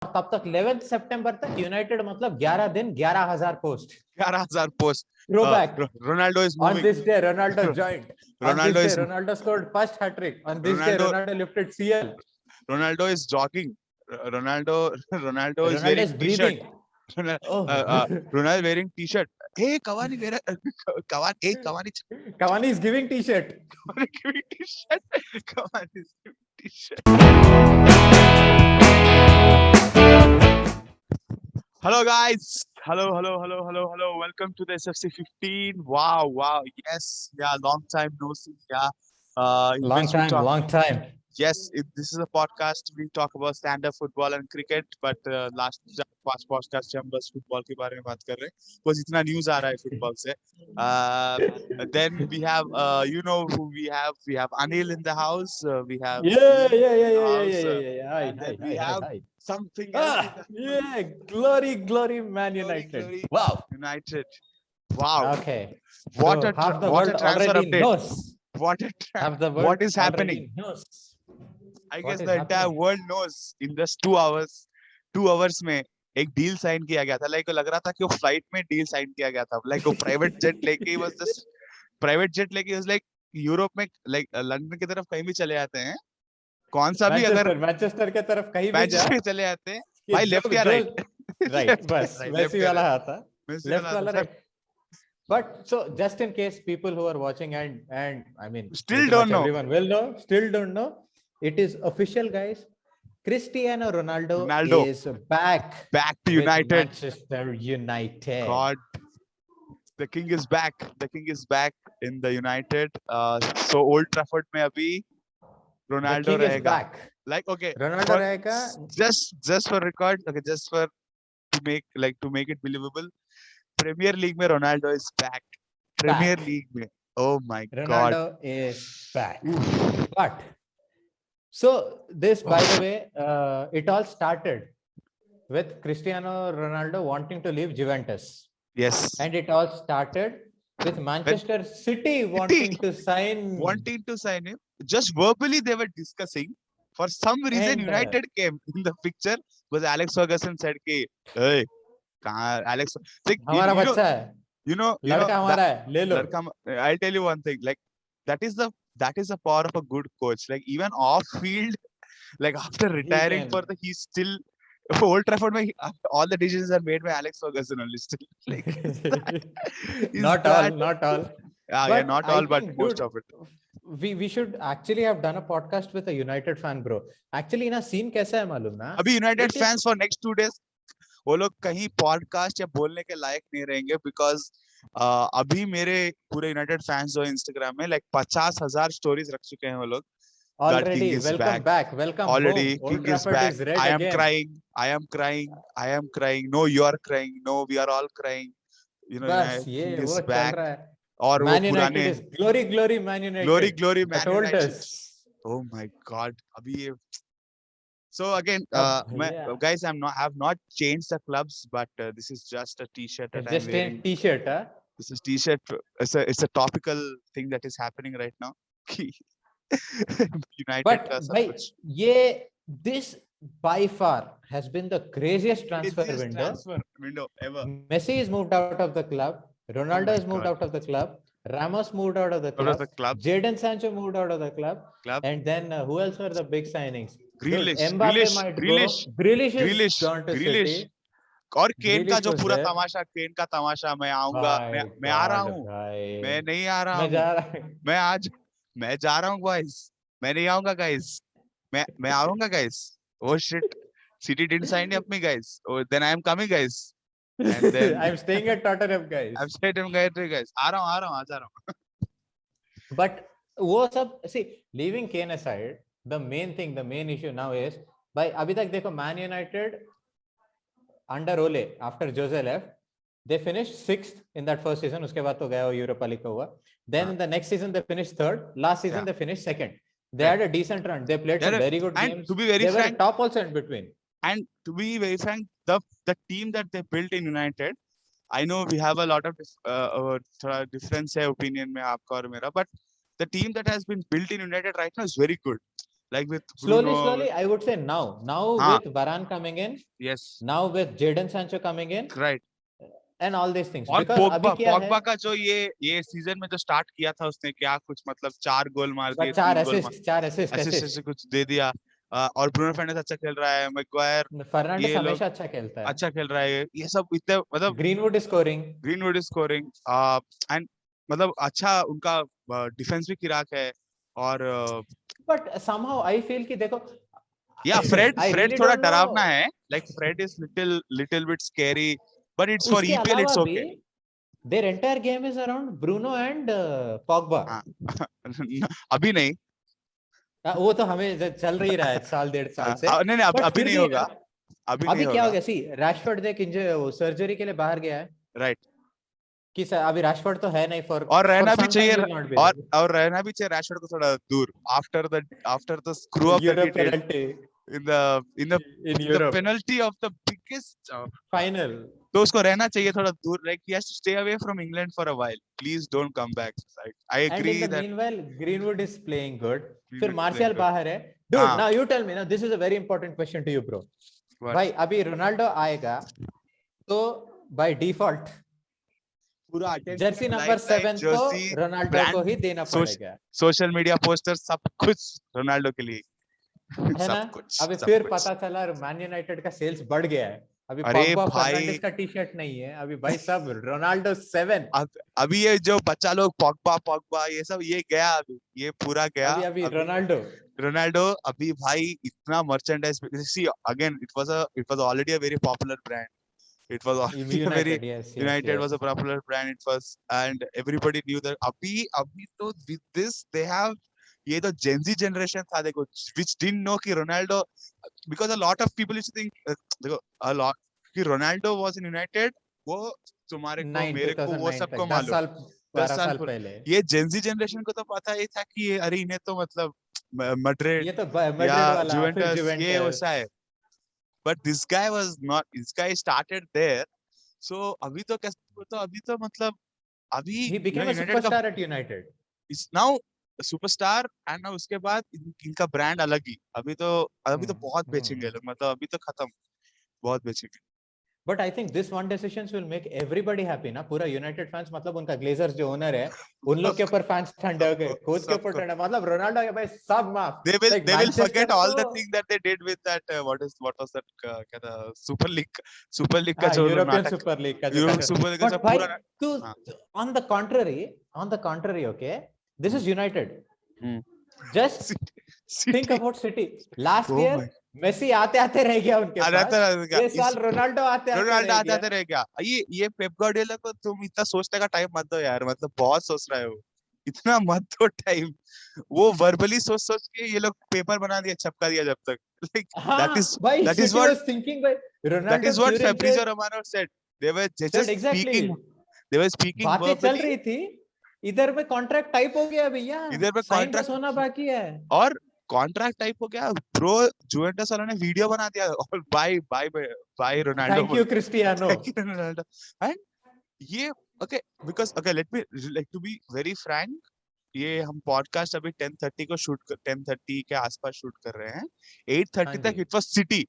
तब तक 11 सितंबर तक यूनाइटेड मतलब 11 दिन 11,000 post. 11,000 posts. Throwback. Ronaldo is On moving. this day, Ronaldo joined. On this Ronaldo day, is Ronaldo scored first hat-trick. On this day, Ronaldo Ronaldo lifted CL. Ronaldo is jogging. Ronaldo is Ronaldo wearing is t-shirt. breathing. Oh. Ronaldo wearing t-shirt. Hey Cavani, Cavani Cavani is giving t-shirt. giving t-shirt. Cavani is giving t-shirt. Hello guys. Hello. Welcome to the SFC 15. Wow. Yes. Yeah. Long time no see. Yeah. Long time. Yes, this is a podcast. We talk about stand-up football and cricket, but last podcast हम बस football के बारे में बात कर रहे हैं. बस इतना news आ रहा है football से. Then we have, you know who we have? We have Anil in the house. We have Yeah. and then we have Hi. something else. Yeah, glory, Man United. Glory. Wow. United. Wow. Okay. What So a half the what world a transfer already update. knows. Half the world What is happening? already knows. I What guess is the entire happening? world knows in just 2 hours में एक deal sign किया गया था. Like लग रहा था कि वो फ्लाइट में डील साइन किया गया था. लाइक वो प्राइवेट जेट लेके was just प्राइवेट जेट लेके was like यूरोप में, लाइक लंदन की तरफ कहीं भी चले जाते हैं. कौन सा भी अगर मैनचेस्टर के तरफ कहीं भी जा मैनचेस्टर चले जाते हैं भाई, लेफ्ट या राइट. राइट, बस वैसी वाला आता. लेफ्ट वाला right. But so just in case people who are watching and I mean Still don't know. everyone will know, still don't know, it is official, guys. Cristiano Ronaldo is back to with United. Manchester United. God, the king is back. The king is back in the United. So Old Trafford में अभी Ronaldo the king is रहेगा. back. Like okay, Ronaldo रहेगा. Just for record, okay, just for to make it believable. Premier League में Ronaldo is back. Premier League में. Oh my God. Ronaldo is back. But so this, by the way, it all started with Cristiano Ronaldo wanting to leave Juventus. Yes. And it all started with Manchester City wanting to sign him. Just verbally they were discussing. For some reason, And, United came in the picture because Alex Ferguson said, "Hey, Alex, like, हमारा बच्चा है, लड़का हमारा है, ले लो." I'll tell you one thing, like that is the power of a good coach. Like even off field, like after retiring he's still Old Trafford. All the decisions are made by Alex Ferguson only. Still, like not all. Yeah, not all, but most of it. We should actually have done a podcast with a United fan, bro. Actually, ना scene कैसा है मालूम ना? अभी United fans for next 2 days वो लोग कहीं podcast या बोलने के लायक नहीं रहेंगे, बिकॉज अभी मेरे पूरे यूनाइटेड फैंस जो इंस्टाग्राम में लाइक 50,000 स्टोरीज रख चुके हैं वो लोग. Already, welcome back. Already, home. King is back. I am crying. No, you are crying. No, we are all crying. You know, King is back. और Man United is glory, Man United. Glory, Man United. Oh my God. अभी ये. So again, guys, I have not changed the clubs, but this is just a T-shirt that I'm wearing. Just a T-shirt, huh? This is T-shirt. It's a topical thing that is happening right now. United. But this by far has been the craziest transfer window ever. Messi is moved out of the club. Ronaldo is moved out of the club. Ramos moved out of the club. Jadon Sancho moved out of the club. And then who else were the big signings? Grealish. Grealish gone to City. और केन का जो पूरा तमाशा, मैं आऊंगा, मैं आ रहा हूँ, मैं नहीं आ रहा हूँ, मैं जा रहा हूँ guys, मैं नहीं आऊंगा guys, मैं आऊंगा guys. Oh shit, City didn't sign up me guys. Oh, then I am coming guys. And then I'm staying at Tottenham guys. I'm staying at guys. आ जा रहा हूँ. But वो सब, see, leaving Kane aside, the main issue now is by अभी तक देखो Man United under Ole, after Jose left, they finished 6th in that first season. उसके बाद तो गया वो Europa League का हुआ. Then in the next season they finished 3rd. Last season they finished 2nd. They had a decent run. They played some very good games. To be very frank, were top also in between. And to be very frank, the team that they built in United, I know we have a lot of difference है opinion में आपका और मेरा, but the team that has been built in United right now is very good. like with slowly Bruno. I would say now हाँ, with Varane coming in, yes, now with Jadon Sancho coming in right. and all these things, और because अभी क्या है, Pogba का जो ये season में जो स्टार्ट किया था उसने, क्या कुछ मतलब 4 गोल मार दिए, 3 गोल मार, चार असिस्ट असिस्ट ऐसे कुछ दे दिया। और ब्रूनो फर्नांडिस अच्छा खेल रहा है, मैग्वायर, फर्नांडिस ये लोग हमेशा अच्छा खेलता है, अच्छा खेल रहा है, ये सब इतने मतलब greenwood scoring, greenwood is scoring and मतलब अच्छा उनका डिफेंस भी किराक है। और बट समहाउ आई फील कि देखो, या फ्रेड आई फ्रेड रियली थोड़ा डोंट नो, डरावना है, like Fred is little bit scary, but it's for उसके ईपीएल, अलावा इट्स भी okay. their entire game is around Bruno and Pogba. हाँ अभी नहीं, वो तो हमें चल रही रहा है साल डेढ़ साल से, नहीं नहीं, बट अभी फिर नहीं भी होगा, अभी नहीं अभी क्या हो होगा, गया, सी रैशफोर्ड देख सर्जरी के लिए बाहर गया है, राइट। कि अभी रैशफोर्ड तो है नहीं, और फॉर रहना भी सम टाइम चाहिए, विल नॉट बी और रहना भी चाहिए रैशफोर्ड को थोड़ा दूर, after the screw up that he Europe did penalty in the in the Europe penalty of the biggest, final, तो उसको रहना चाहिए थोड़ा दूर, like he has to stay away from England for a while, please don't come back, I and in agree the that meanwhile Greenwood is playing good, फिर Greenwood is playing Martial good. बाहर है, dude हाँ, now you tell me, now this is a very important question to you bro, what? भाई अभी Ronaldo आएगा तो by default पूरा attention, jersey number limelight, 7 तो जर्सी, रोनाल्डो को ब्रांड, ही देना पड़ेगा, सोशल मीडिया पोस्टर, सब कुछ रोनाल्डो के लिए है ना। अभी सब फिर कुछ। पता चला मैन यूनाइटेड का सेल्स बढ़ गया है, अभी अरे पॉगबा भाई, फर्नांडिस का टी शर्ट नहीं है, अभी भाई सब रोनाल्डो 7, अभी ये जो बच्चा लोग पॉगबा पॉगबा ये सब, ये गया, अभी ये पूरा गया, अभी अभी अभी रोनाल्डो, रोनाल्डो, अभी भाई इतना merchandise, see again it was already a very popular brand, it was already a very, United, yes yes United yes, was a popular brand, it was, and everybody knew that अभी तो with this they have, ये तो Gen Z generation था देखो, which didn't know कि Ronaldo, because a lot of people used to think देखो a lot कि Ronaldo was in United, वो तुम्हारे को 9 मेरे को वो 2009 सबको तक, 10 मालूम, साल 10 12 साल साल पूर्व, पहले, ये Gen Z generation को तो पता ही था कि ये अरे इन्हें तो मतलब मैड्रिड ये तो या मैड्रिड वाला, फिर जुवेंटस ये जुवेंटस, वैसा है, but this guy was not, this guy started there, so अभी तो कैसे, तो अभी तो मतलब अभी he became a यूनाइटेड का superstar at United, is now superstar, and now उसके बाद इनका ब्रांड अलग ही, अभी तो बहुत बेचेंगे लोग, मतलब अभी तो खत्म, बहुत बेचेंगे। But I think this one decisions will make everybody happy ना, पूरा यूनाइटेड फैंस, मतलब उनका ग्लेजर्स जो ओनर है उन लोग के ऊपर फैंस ठंडे हो गए, कोच के ऊपर सबको ठंडा, मतलब रोनाल्डो के भाई सब माफ, like they will forget Manchester all तो, the thing that they did with that what was that क्या था, सुपर लीग का हाँ जो लोग यूरोपियन नाटक, सुपर लीग का जो यूरोप था, सुपर लीग का बट भाई पूरा, तू, हाँ, on the contrary okay, this is United, just think city, about city, last oh year my, Messi आते आते रह गया उनके पास, ये साल रोनाल्डो आते आते रोनाल्डो रह आते गया, आते रह गया, ये पेप गार्डियोला को तुम इतना सोचने का टाइम मत दो यार, मतलब बहुत सोच रहा है वो, इतना मत दो टाइम, वो वर्बली सोच सोच के ये लोग पेपर बना दिया, छपका दिया जब तक, लाइक हाँ भाई that is city what was thinking भाई रोनाल्डो Fabrizio क्यूरिंग के, Romano said, they were said just exactly, speaking बातें चल verbally, रही थी, इधर में कॉन्ट्रैक्ट टाइप हो गया भैया, इधर पे साइन बस कॉन्ट्रैक्ट, होना बाकी है, और कॉन्ट्रैक्ट टाइप हो गया ब्रो, जुवेंटस वालों ने वीडियो बना दिया, और bye bye bye Ronaldo thank बोल यू के, Cristiano, thank you Ronaldo, and ये okay, because okay let me like to be very frank, ये हम पॉडकास्ट अभी 10:30 को 10:30 के आसपास शूट कर रहे हैं, हाँ 8:30 जी, तक it was city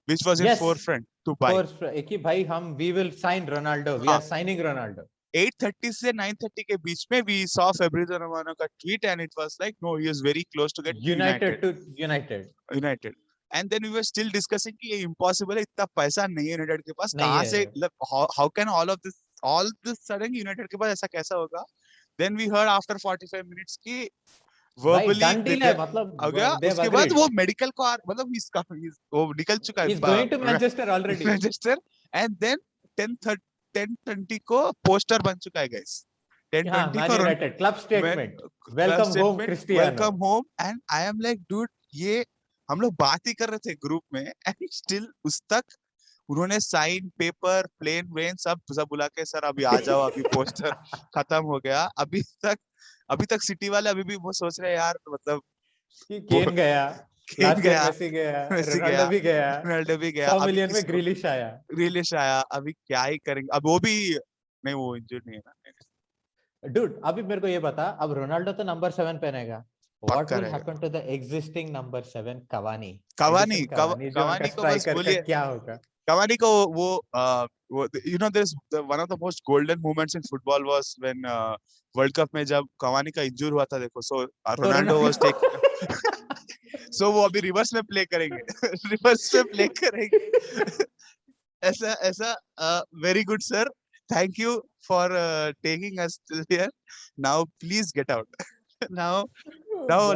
which was in yes, forefront to buy, course कि भाई हम we will sign Ronaldo, we हाँ, आर साइनिंग रोनाल्डो, 8:30 से 9:30 के बीच में we saw Fabrizio Romano का tweet and it was like no, he is very close to get United to United, United, and then we were still discussing कि ये impossible है, इतना पैसा नहीं है यूनाइटेड के पास, नहीं कहाँ से, है, how can all this sudden United के पास ऐसा कैसा होगा, then we heard after 45 minutes कि भाई verbally डन डील है, मतलब हो गया, दे हैव उसके बाद अग्रीड, वो मेडिकल को मतलब वो निकल चुका ही इज गोइंग टू है Manchester already, Manchester, and then 10:20 को पोस्टर बन चुका है गाइस, हाँ 10:20 मैन को United club statement, club welcome home statement, Cristiano, welcome home, and I am like dude, ये हम लोग बात ही कर रहे थे ग्रुप में, एंड स्टिल उस तक उन्होंने साइन पेपर प्लेन वेन सब सब बुला के, सर अभी आ जाओ, अभी पोस्टर खत्म हो गया, अभी तक सिटी वाले अभी भी वो सोच रहे हैं यार, मतलब कि केन गया, केन लास्ट ईयर गया, मेसी गया, मेसी रोनाल्डो गया, भी गया, रोनाल्डो भी गया, 100 अभी मिलियन में किसको ग्रिलिश आया, ग्रिलिश आया, अभी क्या ही करेंगे, अब वो भी नहीं, वो इंजर्ड नहीं है ना, डूड अभी मेरे को ये बता, अब रोनाल्डो तो नंबर 7 पहनेगा, What पक्का will रहेगा। happen to the existing number 7 Cavani? Cavani Edison Cavani जो उनका कवानी को बस स्ट्राइकर का बोलिए, क्या होगा? Cavani को वो you know there's one of the most golden moments in football was when World Cup में जब Cavani का इंजूर हुआ था, देखो, so Ronaldo was taking so वो अभी रिवर्स में प्ले करेंगे रिवर्स में प्ले करेंगे ऐसा ऐसा very good sir, thank you for taking us till here, now please get out now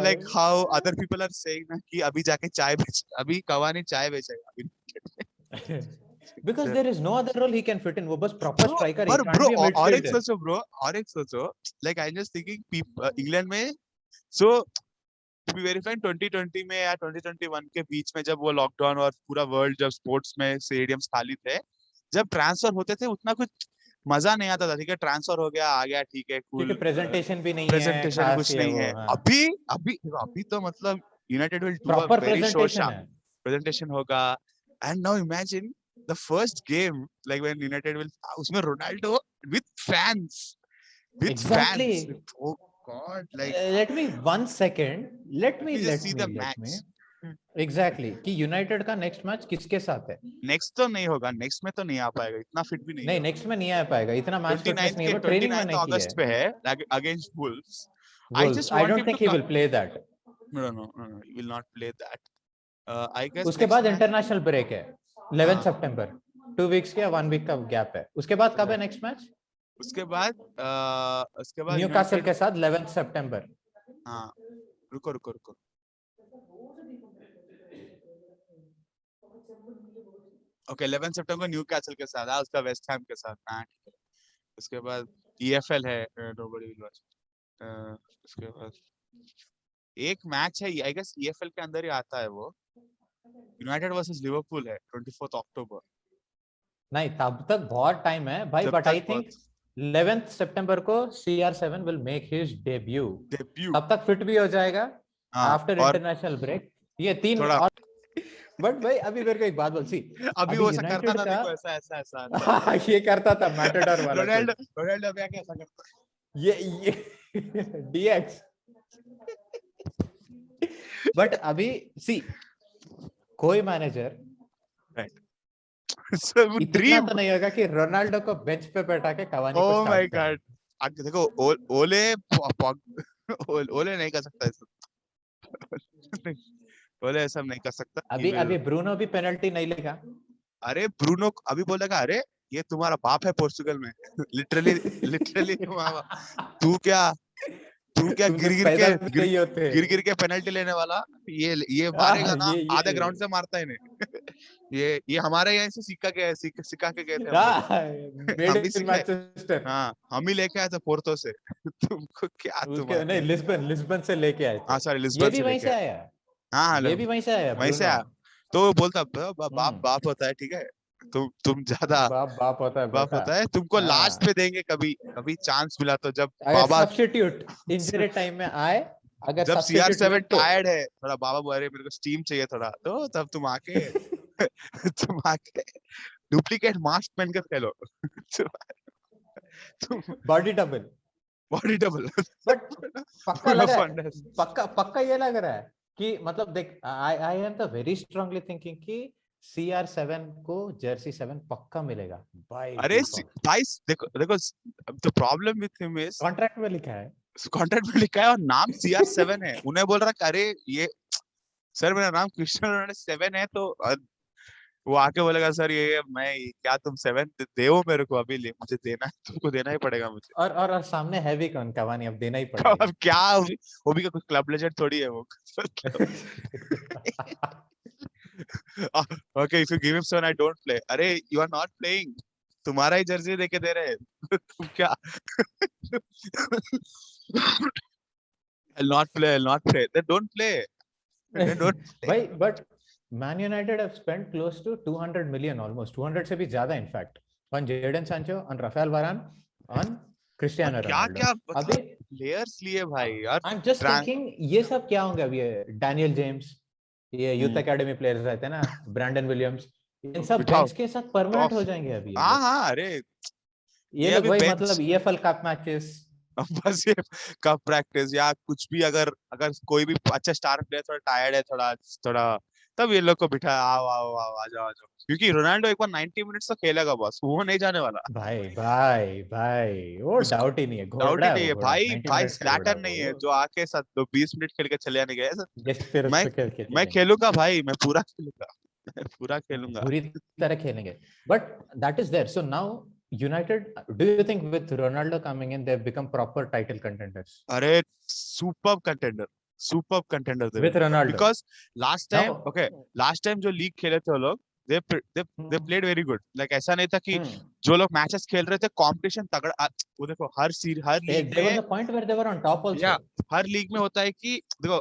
like how other people are saying ना कि अभी जाके चाय बेच, अभी Cavani चाय बेचेगा अभी Because there is no other role he can fit in. वो बस proper Bro, striker, he can't bro, be a और एक midfielder. सोचो bro, और एक सोचो, like I just thinking England में, so to be very frank 2020 में या 2021 के बीच में जब वो लॉकडाउन और पूरा वर्ल्ड जब स्पोर्ट्स में स्टेडियम्स खाली थे, जब ट्रांसफर होते थे उतना कुछ मजा नहीं आता था, ठीक है, ट्रांसफर हो गया, आ गया, ठीक है, क्योंकि कूल, प्रेजेंटेशन भी नहीं है, प्रेजेंटेशन खास कुछ ये नहीं वो, है। हाँ. अभी अभी अभी तो मतलब United will do a Proper very show presentation sharp है. प्रेजेंटेशन होगा, and now imagine the first game like when United will, उसमें Ronaldo with fans, Exactly. oh god, like Let me 1 second. Let me just see the match. Exactly. कि United का next match किसके साथ है? Next तो नहीं होगा, next में तो नहीं आ पाएगा, इतना फिट भी नहीं नहीं, है। नेक्स्ट में नहीं आ पाएगा, इतना मैच फिटनेस नहीं है, वो ट्रेनिंग में 29 नहीं अगस्त पे किया है against Wolves. I Wolves. just I want don't him think to he will play that. no, he will not play that. I guess उसके next बाद match, इंटरनेशनल ब्रेक है 11 हाँ, सितंबर, 2 वीक्स का 1 वीक का गैप है. उसके बाद कब है नेक्स्ट मैच? उसके बाद न्यूकासल के साथ 11 सितंबर. हाँ, रुको ओके, 11 सितंबर को न्यूकासल के साथ, हाँ, उसका वेस्ट हैम के साथ, हाँ, ठीक है। उसके बाद EFL है, नोबडी विल वॉच। उसके बाद एक मैच है, आई गेस EFL के अंदर ही आता है वो, यूनाइटेड वर्सेस लिवरपूल है 24 अक्टूबर। नहीं, तब तक बहुत टाइम है भाई, बट आई थिंक 11th सितंबर को CR7 will make his debut. तब तक फिट भी हो जाएगा आफ्टर इंटरनेशनल ब्रेक. ये 3 और बट भाई अभी मेरे को एक बात बोल, सी अभी वो ऐसा करता था, देखो ऐसा ये करता था मैटाडोर वाला रोनाल्डो भी आके ऐसा करता, ये DX. बट अभी सी कोई मैनेजर इतना तो नहीं होगा कि रोनाल्डो को बेंच पे बैठा के कवानी को स्टार्ट करे. आगे देखो, ओले नहीं कर सकता ऐसा ओले ऐसा नहीं कर सकता। अभी ब्रूनो भी पेनल्टी नहीं लेगा. अरे ब्रूनो अभी बोलेगा, अरे ये तुम्हारा बाप है पोर्चुगल में लिटरली तू क्या गिर के पेनल्टी लेने वाला, ये मारेगा ना, आधे ग्राउंड से मारता है इन्हें ये हमारे यहाँ से सिक्का के गए थे, हाँ, हम ही लेके आए थे पोर्तो से तुमको क्या, नहीं, लिस्बन से लेके आए थे. हाँ सॉरी, लिस्बन से वहीं से आया. हाँ, ये भी वहीं से आया. तो बोलता बाप होता है, ठीक है, तुम ज्यादा बाप होता है, तुमको लास्ट में देंगे, कभी चांस मिला तो, जब बाबा सब्स्टिट्यूट इंजरी टाइम में आए, अगर जब CR7 टायर्ड है थोड़ा, बाबा बोल रहे मेरे को स्टीम चाहिए थोड़ा, तो तब तुम आके डुप्लीकेट मास्क पहन कर खेलो बॉडी डबल बट पक्का ये लग रहा है कि मतलब देख, I am the very strongly thinking कि CR7 को जर्सी 7 पक्का मिलेगा भाई. अरे भाई देखो the problem with him is contract में लिखा है और नाम CR7 है, उन्हें बोल रहा अरे ये सर मेरा नाम क्रिस्टियानो रोनाल्डो 7 है, तो वो आके बोलेगा सर ये मैं क्या तुम 7 दे मेरे को, अभी मुझे देना है, तुमको देना ही पड़ेगा मुझे, और सामने है भी कौन, कवानी, अब देना ही पड़ेगा. अब क्या, वो भी कुछ क्लब लेजेंड थोड़ी है वो okay, if you give him 7 I don't play, अरे you are not playing, तुम्हारा ही जर्सी देके दे रहे हैं तुम क्या I'll not play then don't play भाई. But Man United have spent close to 200 million, almost 200 से भी ज्यादा in fact, on Jadon Sancho, on Rafael Varane, on Cristiano Ronaldo. क्या अभी प्लेयर्स लिए भाई यार. I'm just thinking ये सब क्या होंगे अभी, डैनियल जेम्स, ये यूथ एकेडमी प्लेयर्स रहते हैं ना, ब्रैंडन विलियम्स, इन सब बेंच के साथ परमानेंट हो जाएंगे अभी. हाँ अरे ये लोग वही मतलब EFL कप मैचेस बस ये कब प्रैक्टिस या कुछ भी, अगर अगर कोई भी अच्छा स्टार प्लेयर थोड़ा टायर्ड है, थोड़ा थोड़ा, तब ये लोग को बिठा, आओ आओ आओ आ जाओ आ जाओ, क्योंकि रोनाल्डो एक बार 90 मिनट्स तो खेलेगा बॉस, वो नहीं जाने वाला। भाई भाई भाई वो उसको डाउट ही नहीं है, डाउट घोड़ा ही है नहीं वो, है घोड़ा भाई, 90 भाई मिनट्स का घोड़ा स्लैटर है नहीं है वो। जो आके साथ 20 मिनट खेल के चले जाने गए। जस्ट फिर उस मैं पे खेल के मैं चलेंगे। खेलूंगा भाई, मैं पूरा खेलूंगा, मैं पूरा खेलूंगा। पूरी तरह खेलेंगे, but that is there. So now United, do you think with Ronaldo coming in they have become proper title contenders अरे super contender they with Ronaldo because last time, now? Okay, last time जो league खेले थे वो लोग, they played very good, like ऐसा नहीं था कि Hmm. जो लोग मैचेस खेल रहे थे कंपटीशन तगड़ा वो देखो हर लीग There was में, a point where they were on top या also. हर लीग में होता है कि देखो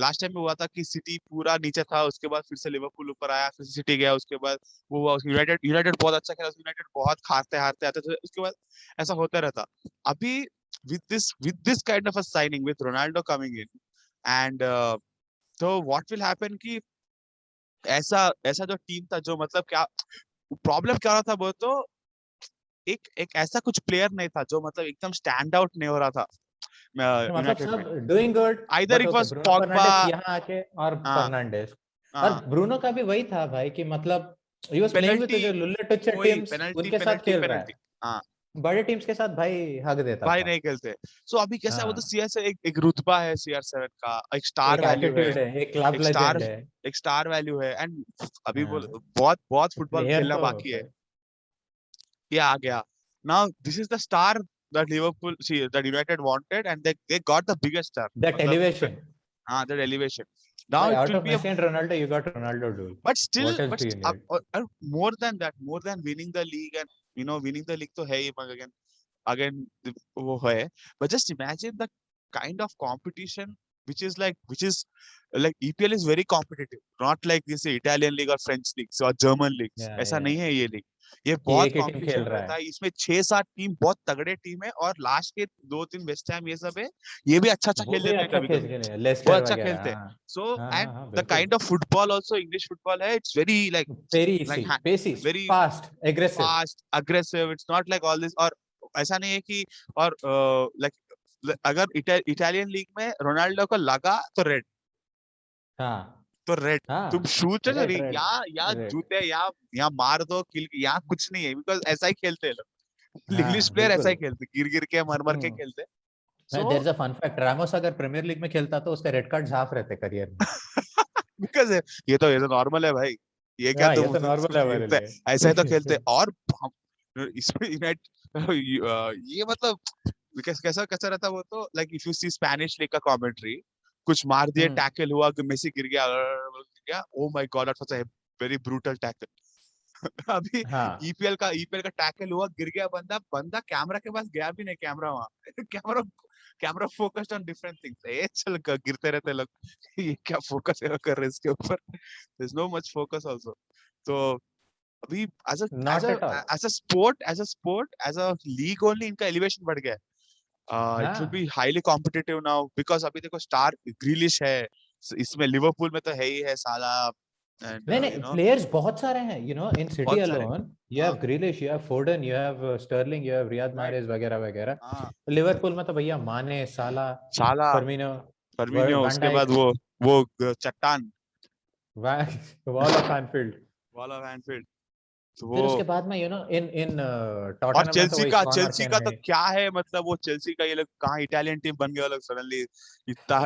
लास्ट टाइम में हुआ था कि सिटी पूरा नीचे था, उसके बाद फिर से लिवरपूल ऊपर आया, फिर सिटी गया, उसके बाद वो हुआ, यूनाइटेड यूनाइटेड बहुत अच्छा खेला, यूनाइटेड बहुत हारते हारते आते थे, उसके बाद ऐसा होता रहता। अभी with this kind of a signing with Ronaldo coming in and so what will happen कि ऐसा ऐसा जो टीम था, जो मतलब क्या प्रॉब्लम क्या हो रहा था वो तो, एक एक ऐसा कुछ प्लेयर नहीं था जो मतलब एकदम स्टैंड आउट नहीं हो रहा था मतलब यूनाइटेड में। सब doing good, either but it okay, was Bruno Pogba, Fernandes यहाँ आके, और हाँ फर्नांडिस, और हाँ, ब्रूनो का भी वही था भाई कि मतलब he was playing with penalty, जो लुल्ले टुच्चे वही टीम्स पेनल्टी उनके साथ पेनल्टी खेल रहा पेनल्टी, है, हाँ, बड़े टीम्स के साथ भाई हक देता भाई था। नहीं खेलते। सो अभी कैसा है वो तो हाँ, सीआर से एक रुतबा है, CR7 का एक स्टार एक वैल्यू है, एटीट्यूड है, एक क्लब एक स्टार लेजेंड है। एक स्टार वैल्यू है, एंड अभी वो हाँ, बहुत बहुत फुटबॉल प्लेयर खेलना तो बाकी है, ये आ गया। Now this is the star that Liverpool, see, that United wanted, and they got the biggest star. That मतलब एलिवेशन हाँ, that elevation. Now भाई, it out will of be a, Messi and Ronaldo you got Ronaldo duel, but still, what else do you need? more than that, more than winning the league, and winning the league तो है ही, मगर again वो है, but just imagine the kind of competition which is like EPL is very competitive, not like this Italian league or French leagues or German leagues, या ऐसा नहीं है ये लीग, ये कि बहुत एक ही टीम खेल कंपटीशन रहा रहता है। है, इसमें 6-7 टीम बहुत तगड़े टीम है, और लास्ट के 2-3 वेस्ट हैम ये सब है, ये भी अच्छा वो खेल भी लेते हैं अच्छा कभी खेल कभी, खेले, वो लेस्टर अच्छा वगैरह, खेलते हैं। हाँ। सो हाँ हाँ एंड हाँ, द बिल्कुल। Kind of football also, English football है, it's very very like easy, pacy, very fast, aggressive. fast, aggressive. It's not like all this, और ऐसा नहीं है कि, और अगर इटालियन लीग में रोनाल्डो को लगा तो रेड, हाँ तो रेड, तुम हाँ, शूट रेड या रेड रेड। जूते या मार दो किल, यहाँ कुछ नहीं है, बिकॉज ऐसा ही खेलते हैं लोग, इंग्लिश हाँ प्लेयर ऐसा ही बिल्कुल। खेलते, गिर गिर के मर मर के हम्म। खेलते। There so is a fun fact, Ramos अगर प्रीमियर लीग में खेलता तो उसके रेड कार्ड हाफ रहते करियर में। बिकॉज ये तो नॉर्मल है भाई, ये क्या हाँ, ये तुम तो नॉर्मल है हमारे खेलते हैं, ऐसा ही तो खेलते लिए। हैं। और इसमें यूनाइट ये मतलब कैसा कैसा रहता वो तो, like if you see Spanish League का कमेंट्री, कुछ मार दिए, हम्म। टैकल हुआ, मेसी गिर गया, oh my god that was a very brutal tackle. अभी हाँ ईपीएल का टैकल हुआ, गिर गया बंदा, कैमरा के पास गया भी नहीं, कैमरा वहां camera camera focused on different things, ए चल गिरते रहते लोग, ये क्या फोकस कर रहे हैं इसके ऊपर, there is no much focus also. तो अभी as a as not a at all. As a sport as a league only इनका एलिवेशन बढ़ गया है। इट विल बी हाँ, हाईली कॉम्पिटिटिव नाउ, बिकॉज अभी देखो स्टार ग्रिलिश है, इसमें लिवरपूल में तो है ही है साला, एंड नहीं नहीं, प्लेयर्स बहुत सारे हैं, इन सिटी बहुत सारे, अलोन यू हाँ have Grealish, you have Foden, you have Sterling, you have Riyad right, Mahrez वगैरह वगैरह। हाँ लिवरपूल में तो भैया माने, साला, साला, फर्मिनो, फर्मिनियो, वैन उसके बाद डाइक, वो चट्टान वॉल ऑफ एनफील्ड। वाला वैनफील्ड, तो फिर वो, उसके बाद में इन इन और टॉटनहम में तो चेल्सी वही का शॉन चेल्सी ऑर्टेन का तो है। क्या है, मतलब वो चेल्सी का ये लोग कहाँ इटालियन टीम बन गए लोग सडनली, इतना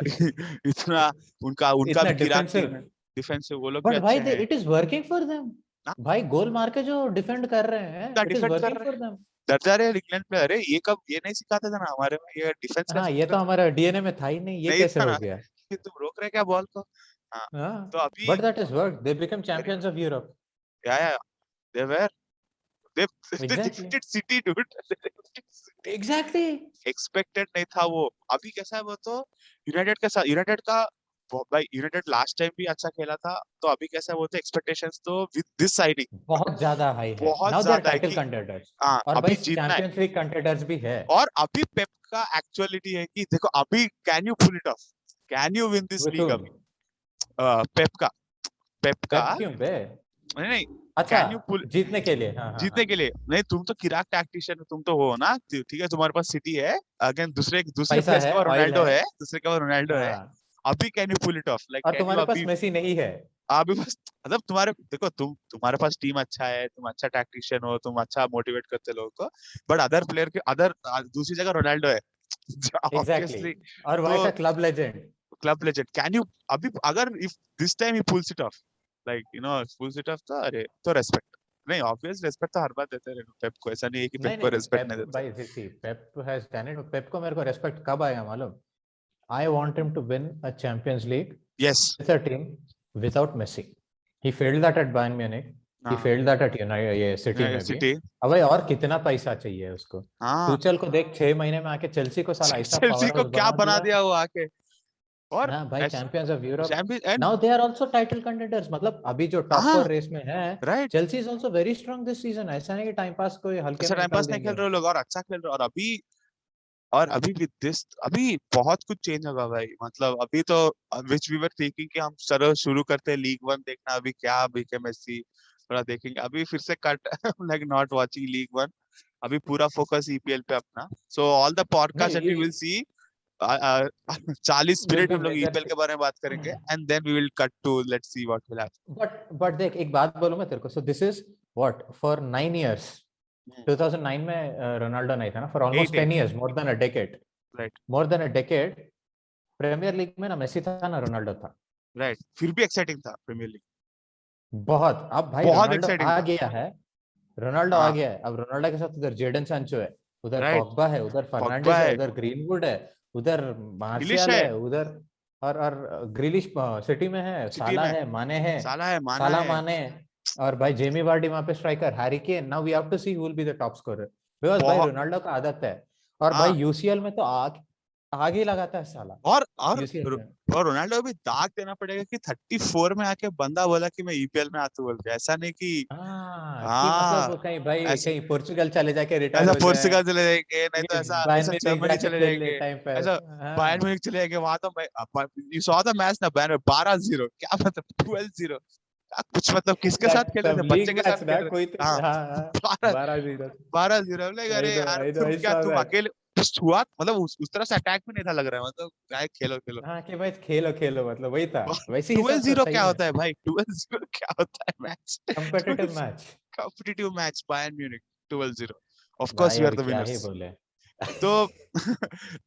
इतना उनका उनका इतना भी किराक डिफेंसिव, टीम है, डिफेंसिव, वो लोग भी बट भाई अच्छे हैं, it is working for them. ना भाई गोल मार के जो डिफेंड कर रहे हैं, इट इज डिफेंड कर वर्किंग रहे फॉर हैं, देम। डर जा रहे हैं इंग्लैंड पे, अरे ये कब, ये नहीं सिखाते थे ना हमारे में, ये डिफेंस हाँ, कैसे ये तो करते थे, हमारा डीएनए में था ही नहीं, ये नहीं कैसे था हो ना, गया? कि तुम रोक रहे क्या बॉल को, हाँ, तो हाँ, अभी but that is work, they become very champions good, of Europe. या दे वर दे they exactly, defeated City, dude, exactly. Expected नहीं था वो। अभी कैसा है वो तो, यूनाइटेड के साथ, यूनाइटेड का भाई, यूनाइटेड लास्ट टाइम भी अच्छा खेला था, तो अभी कैसा है वो तो, एक्सपेक्टेशंस तो विद दिस साइनिंग बहुत ज्यादा हाई है, बहुत नाउ दे आर ज्यादा है टाइटल कि कंटेंडर्स। हाँ और भाई अभी जीतना है। चैंपियंस लीग कंटेंडर्स भी है। और अभी पेप का एक्चुअलिटी है कि देखो अभी, can you pull it off, can you win this with league whom? अभी, पेप का, पेप का पेप क्यों बे? नहीं नहीं, अच्छा, कैन यू पुल जीतने के लिए, हाँ हाँ जीतने हाँ, के लिए? नहीं, तुम तो किराक टैक्टिशियन तुम तो हो ना, ठीक है, तुम्हारे पास सिटी है, अगेन दूसरे दूसरे पैसा प्लेस है, के बाद ऑयल रोनाल्डो है, है, दूसरे के बाद रोनाल्डो है, हाँ, अभी can you pull it off? Like और कैन यू तुम्हारे पास अभी मेसी नहीं है। अभी बस, मतलब तुम्हारे देखो, तुम्हारे पास टीम अच्छा है, तुम अच्छा टैक्टिशियन हो, तुम अच्छा मोटिवेट करते लोगों को, बट अदर प्लेयर के अदर दूसरी जगह रोनाल्डो है एग्जैक्टली ऑब्वियसली। exactly. और वो तो ऐसा club legend. Club legend, can you अभी, अगर इफ दिस टाइम ही pulls it off, like pulls it off, तो अरे तो रेस्पेक्ट, नहीं ऑब्वियस रेस्पेक्ट तो हर बार देते रहे पेप को, ऐसा नहीं है कि पेप नहीं को नहीं, रेस्पेक्ट पेप नहीं देते। भाई, see Pep has done it. Pep को मेरे को रेस्पेक्ट कब आएगा मालूम? I want him to win a Champions League yes, with a team without Messi. He failed that at Bayern Munich, he हाँ, फेल्ड दैट एट यूनाइटेड, ये City में भी। सिटी, अब भाई और कितना पैसा चाहिए उसको? हाँ टूचल को देख, 6 महीने में आके चेल्सी को साला ऐसा चेल्सी पावर को हाउस क्या बना बना दिया। दिया वो आके, और हाँ भाई, champions of Europe. Champion and, now they are also title contenders, मतलब अभी जो टॉप हाँ फोर रेस में है। Right, Chelsea is also very strong this season. ऐसा नहीं कि टाइम पास को ये हल्के ऐसा में टाइम निकाल पास नहीं देंगे खेल वो। रहे हो लोग, और अच्छा खेल रहे हो, और अभी भी दिस, अभी बहुत कुछ चेंज होगा भाई, मतलब अभी तो विच वी वर थिंकिंग कि हम चलो शुरू करते हैं लीग वन देखना, अभी क्या, अभी के मेसी थोड़ा देखेंगे, अभी फिर से cut like not watching Ligue One, अभी पूरा फोकस ईपीएल पे अपना, so all the podcast that नहीं, we will see, 40 will minute be हम लोग ईपीएल मेजर। के बारे में बात करेंगे, and then we will cut to let's see what will but देख, एक बात बोलूं मैं तेरे को। So this is what for 9 years। Happen. 2009 में रोनाल्डो नहीं था ना, for almost 8 10 years, more than a decade. Right, more than a decade Premier League में ना मेसी था ना रोनाल्डो था। राइट, फिर भी एक्साइटिंग था प्रीमियर लीग, बहुत। अब भाई बहुत रोनाल्डो एक्साइटिंग आ था, गया है। रोनाल्डो आ हाँ गया है। अब रोनाल्डो के साथ उधर जेडन सांचो है, उधर राइट, पॉग्बा है, उधर पॉग्बा फर्नांडिस है, है, उधर ग्रीनवुड है, उधर ग्रिलिश मार्शियल है, है, उधर और ग्रिलिश सिटी में है, सिटी साला में है, माने है, साला है, माना साला है, माने। और भाई जेमी वार्डी वहां पे striker, Harry Kane. Now we have to see who will be the top scorer, because भाई बहुत, रोनाल्डो का आदत है। और भाई हाँ, यूसीएल में तो आग ही लगाता है साला। और यूसीएल में और रोनाल्डो भी दाग देना पड़ेगा कि 34 में आके बंदा बोला कि मैं ईपीएल में आता बोल के, ऐसा नहीं कि, हाँ, कि हाँ मतलब कहीं भाई ऐसा, कहीं पोर्चुगल चले जाके रिटायर ऐसा हो जाए, पोर्चुगल चले जाएंगे, नहीं तो ये ऐसा बायर्न ऐसा में नहीं जर्मनी जाके चले खेल ले जाएंगे, टाइम पास। ऐसा बायर्न हाँ म्यूनिख चले जाएंगे, वहां तो यू सॉ द मैच ना, बायर्न में 12-0, क्या मतलब 12-0, कुछ मतलब किसके साथ खेल रहे सब थे, बच्चे लीग के साथ मैच खेल ना रहे कोई थे, तो, हाँ, हाँ हाँ, 12 12-0। 12-0, लाइक अरे यार तुम आई क्या, सॉ तुम दैट। अकेले कुछ हुआ, मतलब उस तरह से अटैक भी नहीं था लग रहा है, मतलब क्या, खेलो खेलो। हाँ कि भाई खेलो खेलो, मतलब वही था। वैसे हिसाब से 12-0 सही क्या में होता है भाई, 12-0 क्या होता है match, competitive match. Competitive match, Bayern Munich 12-0, of course भाई वी आर अभी द क्या ही विनर्स। बोले। तो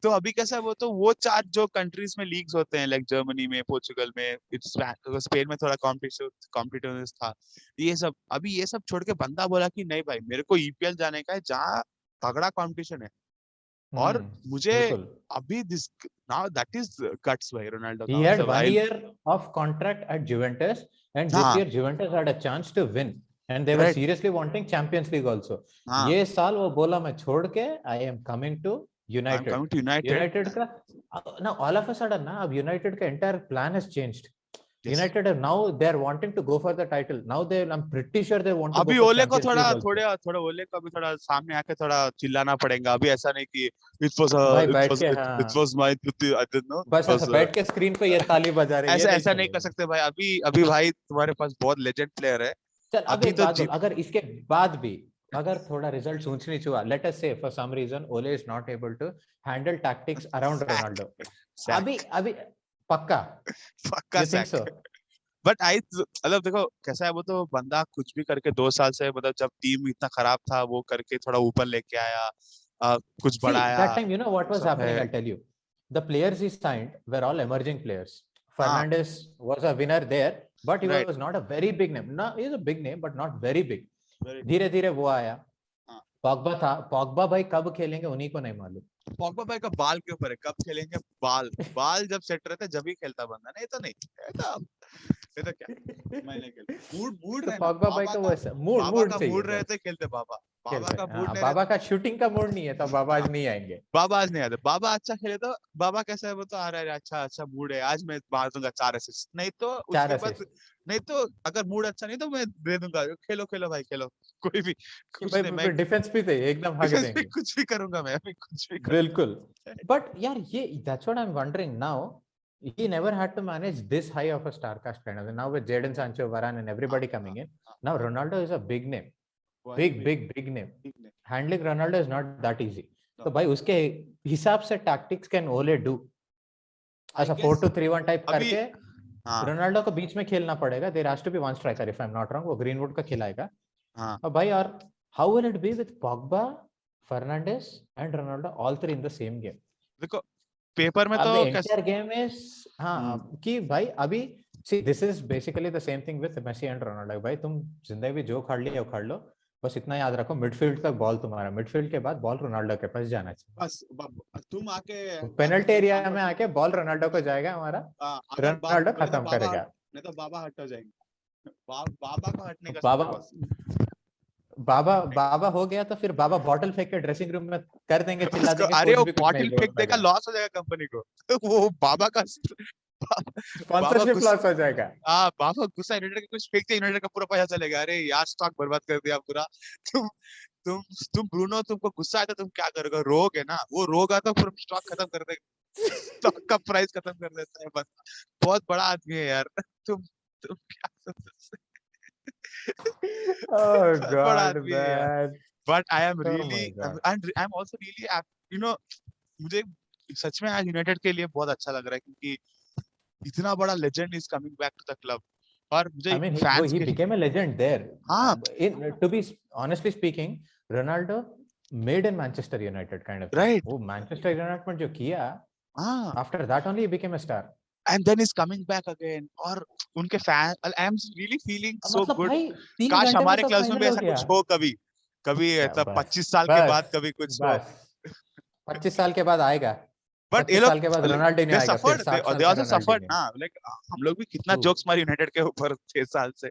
तो अभी कैसा है, वो चार जो कंट्रीज में लीग्स होते हैं, लाइक जर्मनी में, पोर्चुगल में, स्पेन में थोड़ा कॉम्पिटिटिव था, ये सब, अभी ये सब छोड़ के बंदा बोला कि नहीं भाई मेरे को ईपीएल जाने का है जहाँ तगड़ा कंपटीशन है, और मुझे बिल्कुल। अभी this, now that is guts भाई रोनाल्डो He का, had मतलब one I, year of contract at Juventus, and this हाँ year Juventus had a chance to win, and they were right, seriously wanting Champions League also. हाँ, ये साल वो बोला मैं छोड़ के I am coming to I am United. Coming to United, United का now all of a sudden ना, अब United का entire plan has changed. Yes. United are now they are wanting to go for the title. Now they, I'm pretty sure they want to go अभी for ओले को Champions थोड़ा League also. थोड़े थोड़ा ओले को अभी थोड़ा सामने आके थोड़ा चिल्लाना पड़ेगा, अभी ऐसा नहीं कि इट वाज भाई इट बैठ वाज के, इट हाँ, was my, I didn't know it बस ऐसा वाज, बैठ के स्क्रीन पे ये ताली बजा रहे, ये ऐसा नहीं ऐसा नहीं कर चलेगा। सकते भाई, अभी अभी भाई तुम्हारे पास बहुत लेजेंड प्लेयर है, चल अब अभी एक तो बात बोल, जीत, अगर इसके बाद भी अगर थोड़ा रिजल्ट ऊंच नीच हुआ, let us say for some reason Ole is not able to handle tactics around sack, Ronaldo, अभी सैक, अभी पक्का, पक्का you think sack, so? But I, मतलब देखो कैसा है, वो तो बंदा कुछ भी करके 2 साल से, मतलब जब टीम इतना खराब था वो करके थोड़ा ऊपर लेके आया, कुछ See, बढ़ाया, that time, you know what was सब है, happening, I'll tell you. The players he signed were all emerging players. हाँ Fernandes was a winner there, but he right, was not a very big name. No, he is a big name, but not very big. Very, धीरे धीरे वो आया। हाँ, Pogba था, Pogba भाई कब खेलेंगे उन्हीं को नहीं मालूम। पॉग्बा भाई का बाल के ऊपर है, कब खेलेंगे, बाल बाल जब सेट रहते जब ही खेलता बंदा, नहीं तो नहीं, ये तो क्या, मैं नहीं खेलता, मूड मूड तो रहना, पॉग्बा भाई बाबा को का, वैसा मूड बाबा मूड का चाहिए मूड बस। रहते खेलते, बाबा, बाबा खेलते का हैं, मूड हाँ, नहीं बाबा रहता, का शूटिंग का मूड नहीं है तो बाबा आज नहीं आएंगे। बाबा आज नहीं आते, बाबा अच्छा खेले तो, बाबा कैसा है वो तो आ रहा है, अच्छा अच्छा मूड है आज मैं मार दूंगा 4 असिस्ट, नहीं तो चार उसके बाद, असिस्ट नहीं तो अगर मूड अच्छा नहीं तो मैं दे दूंगा, खेलो खेलो भाई खेलो, कोई भी, कि कुछ नहीं, मैं भाई डिफेंस भी थे, एकदम हक डिफेंस में देंगे। कुछ भी करूंगा, मैं अभी कुछ भी करूंगा, बिल्कुल। बट यार ये that's what I am wondering now. he never had to manage this high of a star cast kind of thing. Now with Jadon Sancho, Varane and everybody coming in, now Ronaldo is a big name, big name. Handling Ronaldo is not that easy. तो भाई उसके हिसाब से tactics can Ole do? ऐसा 4-2-3-1 type करके Ronaldo को बीच में खेलना पड़ेगा. There has to be one striker if I'm not wrong. वो ग्रीनवुड का खिलाएगा. और भाई और how will it be with Pogba, Fernandes and Ronaldo all three in the same game? देखो पेपर में तो entire game is कि भाई अभी see this is basically the same thing with Messi and Ronaldo. भाई तुम जिंदगी में जो उखाड़ लिया उखाड़ लो, बस इतना याद रखो मिडफील्ड तक बॉल तुम्हारा, मिडफील्ड के बाद बॉल रोनाल्डो के पास जाना चाहिए. बस तुम आके पेनल्टी एरिया में आके बॉल रोनाल्डो को जाएगा हमारा, रोनाल्डो खत्म करेगा. नहीं तो बाबा हट हो जाएंगे. बाबा को हटने का बाबा हो गया तो फिर बाबा बॉटल फेंक के ड्रेसिंग रूम में कर देंगे, चिल्ला देंगे. अरे वो बॉटल फेंक देगा, लॉस हो जाएगा कंपनी को. वो बाबा का स्पॉन्सरशिप लॉस हो जाएगा. बाबा गुस्सा यूनाइटेड का कुछ फेंक दे, यूनाइटेड का पूरा पैसा चलेगा. अरे यार स्टॉक बर्बाद कर दिया पूरा. तुम ब्रूनो, तुमको गुस्सा आता तुम क्या करोगे? रोग है ना, वो रोग आता पूरा स्टॉक खत्म कर देगा. स्टॉक का प्राइस खत्म कर देता है. बस बहुत बड़ा आदमी है यार. तुम क्या oh god man, but I am really and I'm also really, you know, मुझे सच में आज यूनाइटेड के लिए बहुत अच्छा लग रहा है क्योंकि इतना बड़ा legend is coming back to the club. और मुझे I mean, he became a legend there. To be honestly speaking, Ronaldo made in Manchester United kind of right. वो Manchester United में जो किया, after that only he became a star. And then he's coming back again. और उनके fan, I am really feeling so good. काश हमारे class में भी ऐसा कुछ हो कभी 25 साल के बाद कभी कुछ हो. 25 साल के बाद आएगा. बट ये लोग के बाद रोनाल्डो नहीं आएगा. they also suffered ना. like हम लोग भी कितना जोक्स मारे यूनाइटेड के ऊपर 6 साल से.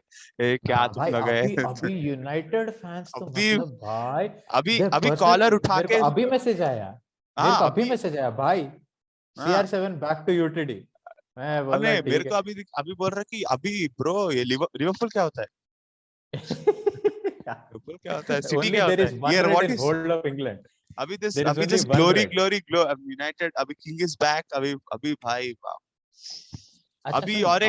क्या तुम लोग है अभी यूनाइटेड फैंस तो मतलब भाई अभी कॉलर उठा के अभी मैसेज आया, मेरे को अभी मैसेज आया भाई, CR7 बैक टू यूटीडी. मेरे को अभी बोल रहा कि अभी ब्रो ये लिवरपूल क्या होता है? लिवरपूल क्या होता है? सिटी क्या होता है? ये what is hold of England? अभी दिस ग्लोरी यूनाइटेड. अभी किंग इज बैक. अभी भाई अभी और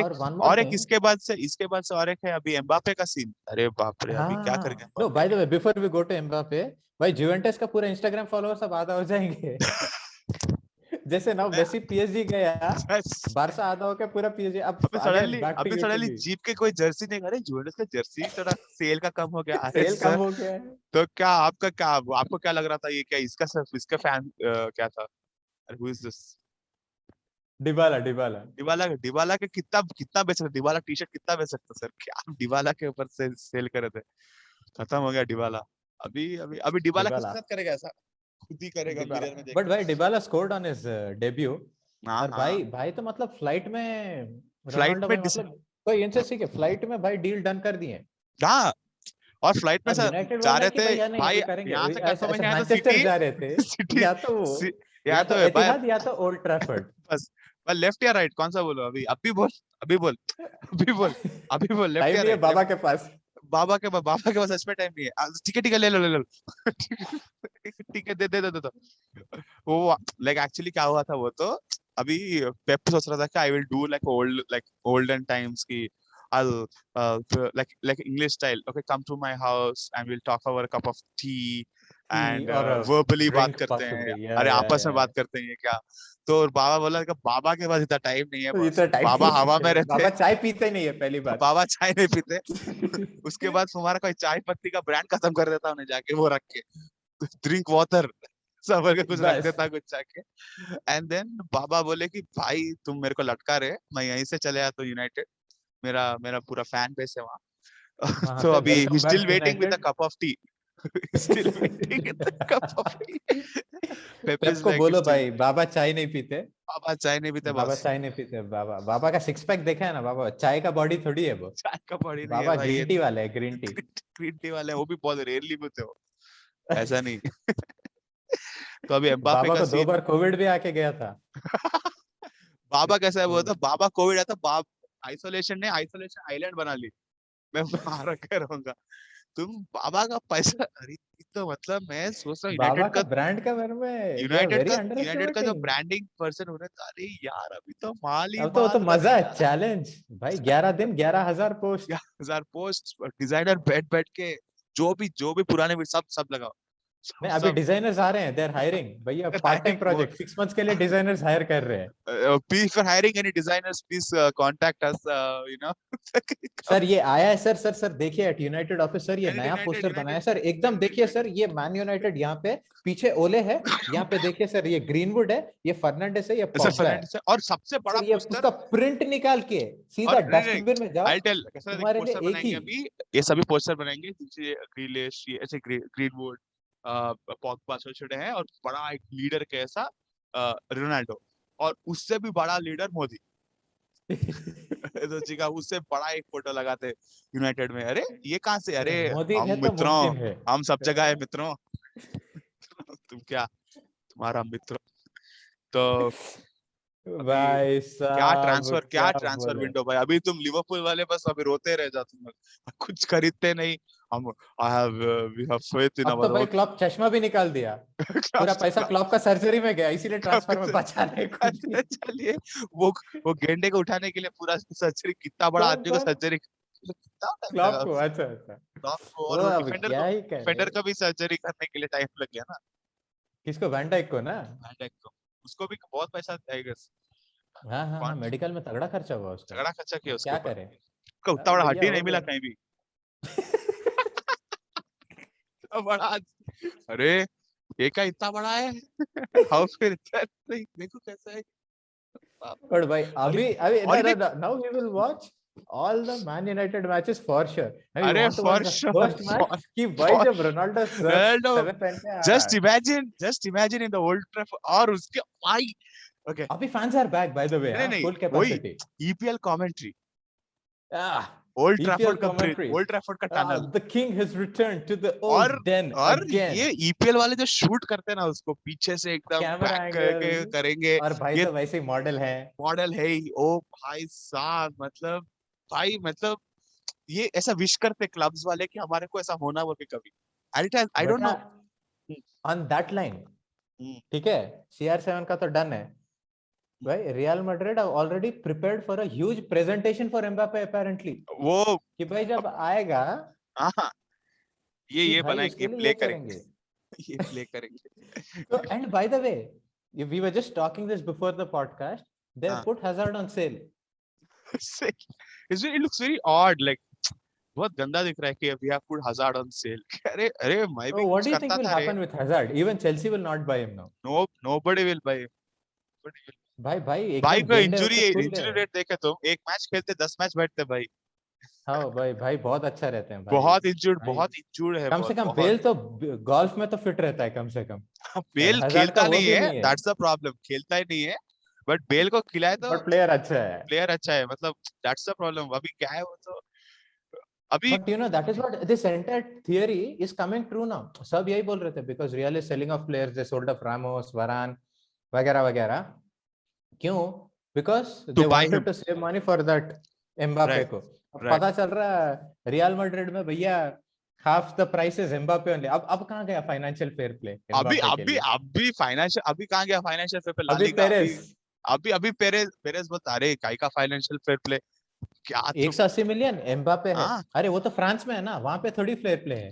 एक इसके बाद से और एक है अभी एम्बापे का सीन. अरे बाप रे, अभी क्या करेंगे? No by the way, before we go to Mbappe, भाई जुवेंटस का पूरा इंस्टाग्राम फॉलोअर्स सब आधा हो जाएंगे. जैसे ना मेसी पीएसजी गया, बारसा आधा होके पूरा पीएसजी. अभी सडनली जीप के कोई जर्सी नहीं. अरे जुवेंटस का जर्सी थोड़ा सेल का कम हो गया. सेल कम हो गया. तो क्या आपको क्या लग रहा था? ये क्या इसका फैन क्या था? Who is this? डिबाला के कितना बेच सकते? डिबाला टी शर्ट कितना बेच सकता सर? क्या डिबाला के ऊपर से सेल करे थे? खत्म हो गया डिबाला. अभी डिबाला किसके साथ करेगा? ऐसा खुद ही करेगा मिरर में. बट भाई Dybala scored on his debut. और भाई तो मतलब फ्लाइट में मतलब कोई एनसीसी के फ्लाइट में भाई डील डन कर दिए. हां, और फ्लाइट में जा रहे थे भाई. यहां से कंफर्मेशन है तो सिटी जा रहे थे. या तो एतिहाद या तो ओल्ड ट्रैफर्ड. बस लेफ्ट या राइट कौन सा बोलो? अभी बोल लेफ्ट या राइट. बाबा के पास सच में टाइम नहीं है. ठीक है ले लो. ठीक है दे. वो लाइक एक्चुअली क्या हुआ था, वो तो अभी पेप सोच रहा था कि I will do like olden times की I'll like English style. Okay, come to my house and we'll talk over a cup of tea and verbally बात करते हैं. अरे आपस में बात करते हैं क्या? तो बाबा बोला कि बाबा के पास इतना टाइम नहीं है. बाबा हवा में रहते हैं. बाबा चाय पीते नहीं है. पहली बात बाबा चाय नहीं पीते. उसके बाद तुम्हारा कोई चाय पत्ती का ब्रांड खत्म कर देता उन्हें जाके, वो रख के ड्रिंक वाटर सब कुछ रख देता कुछ जाके. एंड देन बाबा बोले कि भाई तुम मेरे को लटका रहे, मैं यहीं से चले आता यूनाइटेड. मेरा पूरा फैन बेस है वहाँ. तो अभी he still waiting with a cup of tea. Still waiting with a cup of tea. पेप को बोलो भाई बाबा चाय नहीं पीते. बाबा चाय नहीं पीते. बाबा का सिक्स पैक देखा है ना? बाबा चाय का बॉडी थोड़ी है वो. चाय का बॉडी नहीं है बाबा ग्रीन टी वाले हैं. ग्रीन टी वाले वो भी बहुत रेयरली पीते हो. ऐसा नहीं. तो अभी एम्बापे का 2 बार कोविड भी आके गया था. बाबा कैसा है वो? तो बाबा कोविड आता, बाप आइसोलेशन आइलैंड बना ली. मैं वहां रखे रहूंगा. तुम बाबा का पैसा, अरे तो मतलब मैं सोच रहा हूँ बाबा यूनाइटेड का का ब्रांड का मेरे में you are very under United का जो एस्टिमेटिंग। ब्रांडिंग पर्सन होने था, अरे यार अभी तो माल ही अब तो वो तो माल मजा है, बनेगा। चैलेंज भाई, 11 दिन 11,000 पोस्ट। 1000 पोस्ट डिजाइनर बैठ बैठ के जो भी पुराने भी सब लगाओ, सब नहीं, अभी सब डिजाइनर्स आ रहे हैं, दे आर हायरिंग भैया, पार्ट टाइम वो प्रोजेक्ट 6 मंथ्स के लिए डिजाइनर्स हायर कर रहे हैं। please for hiring any designers, please contact us, you know. Sir ये आया है सर, सर देखिए एट यूनाइटेड ऑफिस सर, ये नया United पोस्टर बनाया है United सर, एकदम देखिए सर, ये मैन यूनाइटेड यहाँ पे पीछे ओले है, यहाँ पे देखिए सर ये ग्रीनवुड है, ये फर्नांडिस है, ये ऐसे पॉग्बा है फर्नांडिस है, और सबसे बड़ा सर, ये पोस्टर। उसका प्रिंट निकाल के सीधा और नहीं नहीं, डस्टबिन में जाओ, आई टेल कैसा देखिए तुम्हारे लिए पोस्टर एक ही। बनाएंगे अभी, ये सभी पोस्टर बनाएंगे जैसे ग्रीलिश, ये ऐसे ग्रीनवुड, पॉग्बा छोटे छोटे हैं, और बड़ा एक लीडर के ऐसा रोनाल्डो, और उससे भी बड़ा लीडर मोदी। तो जी का उससे बड़ा एक फोटो लगाते यूनाइटेड में, अरे ये कहाँ से, अरे मोदी है हम तो मित्रों, मुमकिन है। हम सब जगह है मित्रों। तुम क्या, तुम्हारा मित्र। तो अभी भाई साहब क्या क्या ट्रांसफर बोले। विंडो भाई, अभी तुम लिवरपूल वाले बस अभी रोते रह जाते तुम लोग, कुछ खरीदते नहीं। हम I have we have faith in अब तो आवर भाई ओन। क्लॉप चश्मा भी निकाल दिया, पूरा पैसा क्लॉप का सर्जरी में गया, इसीलिए ट्रांसफर में बचा नहीं कुछ भी। अच्छा चलिए, वो वो गेंडे को उठाने के लिए पूरा सर्जरी, कितना बड़ा कौन आदमी को कौन, सर्जरी, कितना टाइम क्लॉप लगा को, अच्छा अच्छा। उसको, वो और अब क्या ही करे, डिफेंडर का भी सर्जरी करने के लिए टाइम लग गया ना, किसको, वैन डाइक को ना। वैन डाइक को, उसको भी बहुत पैसा आई गेस, हाँ हाँ हाँ, मेडिकल में तगड़ा खर्चा हुआ उसका। तगड़ा खर्चा किया अब उसके क्या ऊपर, करे। उसका उतना अब बड़ा भैया हड्डी हो नहीं मिला गया। कहीं भी। इतना बड़ा अरे ये का इतना बड़ा है। हाउ फिर नहीं देखो कैसा है। और भाई और अभी अभी और ये now we will watch all the Man United matches for sure. And we अरे want to watch for the sure, first match कि भाई फॉर जब रोनाल्डो सर्फ रोनाल्डो, 7 पहन के आ रहा है। Just imagine in the old Trafford, और उसके भाई, ओके अभी fans are back by the way, नहीं हाँ, नहीं, full वही capacity. EPL commentary, Ah, old EPL Trafford का ब्रिज, commentaries. ओल्ड ट्रैफर्ड का Ah, tunnel, the king has returned to the और old den ये again. ईपीएल वाले जो शूट करते हैं ना उसको पीछे से एकदम Camera बैक करके angles. करेंगे, और भाई ये तो वैसे ही मॉडल है। मॉडल है ही, ओ भाई साहब, मतलब भाई मतलब ये ऐसा विश करते क्लब्स वाले कि हमारे को ऐसा होना बोल के कभी, आई डोंट बेटा नो। on that line, ठीक है, CR7 का तो डन है भाई। Real Madrid already prepared for a huge presentation for Mbappe apparently, वो कि भाई जब आएगा हाँ, कि ये भाई बनाएंगे, उसके लिए प्ले ये करेंगे, करेंगे। ये प्ले करेंगे। So, and by the way, we were just talking this before the podcast. They have हाँ, put Hazard on sale. it looks very odd, like बहुत गंदा दिख रहा है कि we have put Hazard on sale। अरे अरे मैं भी So, what कुछ do you think करता will था रे, happen with Hazard? Even Chelsea will not buy him now. No nobody will buy, भाई भाई एकदम का गेंडे इंजुरी होके कूद इंजुरी गए। रेट देखे तुम, एक मैच खेलते 10 मैच बैठते भाई, हाँ भाई भाई बहुत अच्छा रहते हैं भाई। भाई बहुत इंजूर्ड है, कम से कम बहुत। बेल तो गोल्फ में तो फिट रहता है कम से कम। बेल हजार्ड का खेलता वो नहीं भी है, नहीं है, दैट्स द प्रॉब्लम, खेलता ही नहीं है, बट बेल को खिलाए तो बट प्लेयर अच्छा है। प्लेयर अच्छा है, मतलब दैट्स द प्रॉब्लम, अभी क्या है वो तो अभी। But you know that is what this entire theory is coming true now. सब यही बोल रहे थे because Real is selling off players, they sold off Ramos, Varane वगैरह वगैरह। क्यों? Because to they buy him, wanted to save money for that Mbappe right को। अब राइट, पता चल रहा है रियल मैड्रिड में भैया half the price is Mbappe only। अब कहाँ गया फाइनेंशियल फेयर प्ले एम्बापे के लिए? अभी फाइनेंशियल, अभी कहाँ गया फाइनेंशियल फेयर प्ले, ला अभी लीगा अभी, पेरेस अभी पेरेज पेरेज बता रहे काय का फाइनेंशियल फेयर प्ले, क्या तुम, 180 मिलियन एम्बापे है। हाँ। अरे वो तो फ्रांस में है ना, वहां पे थोड़ी फेयर प्ले है।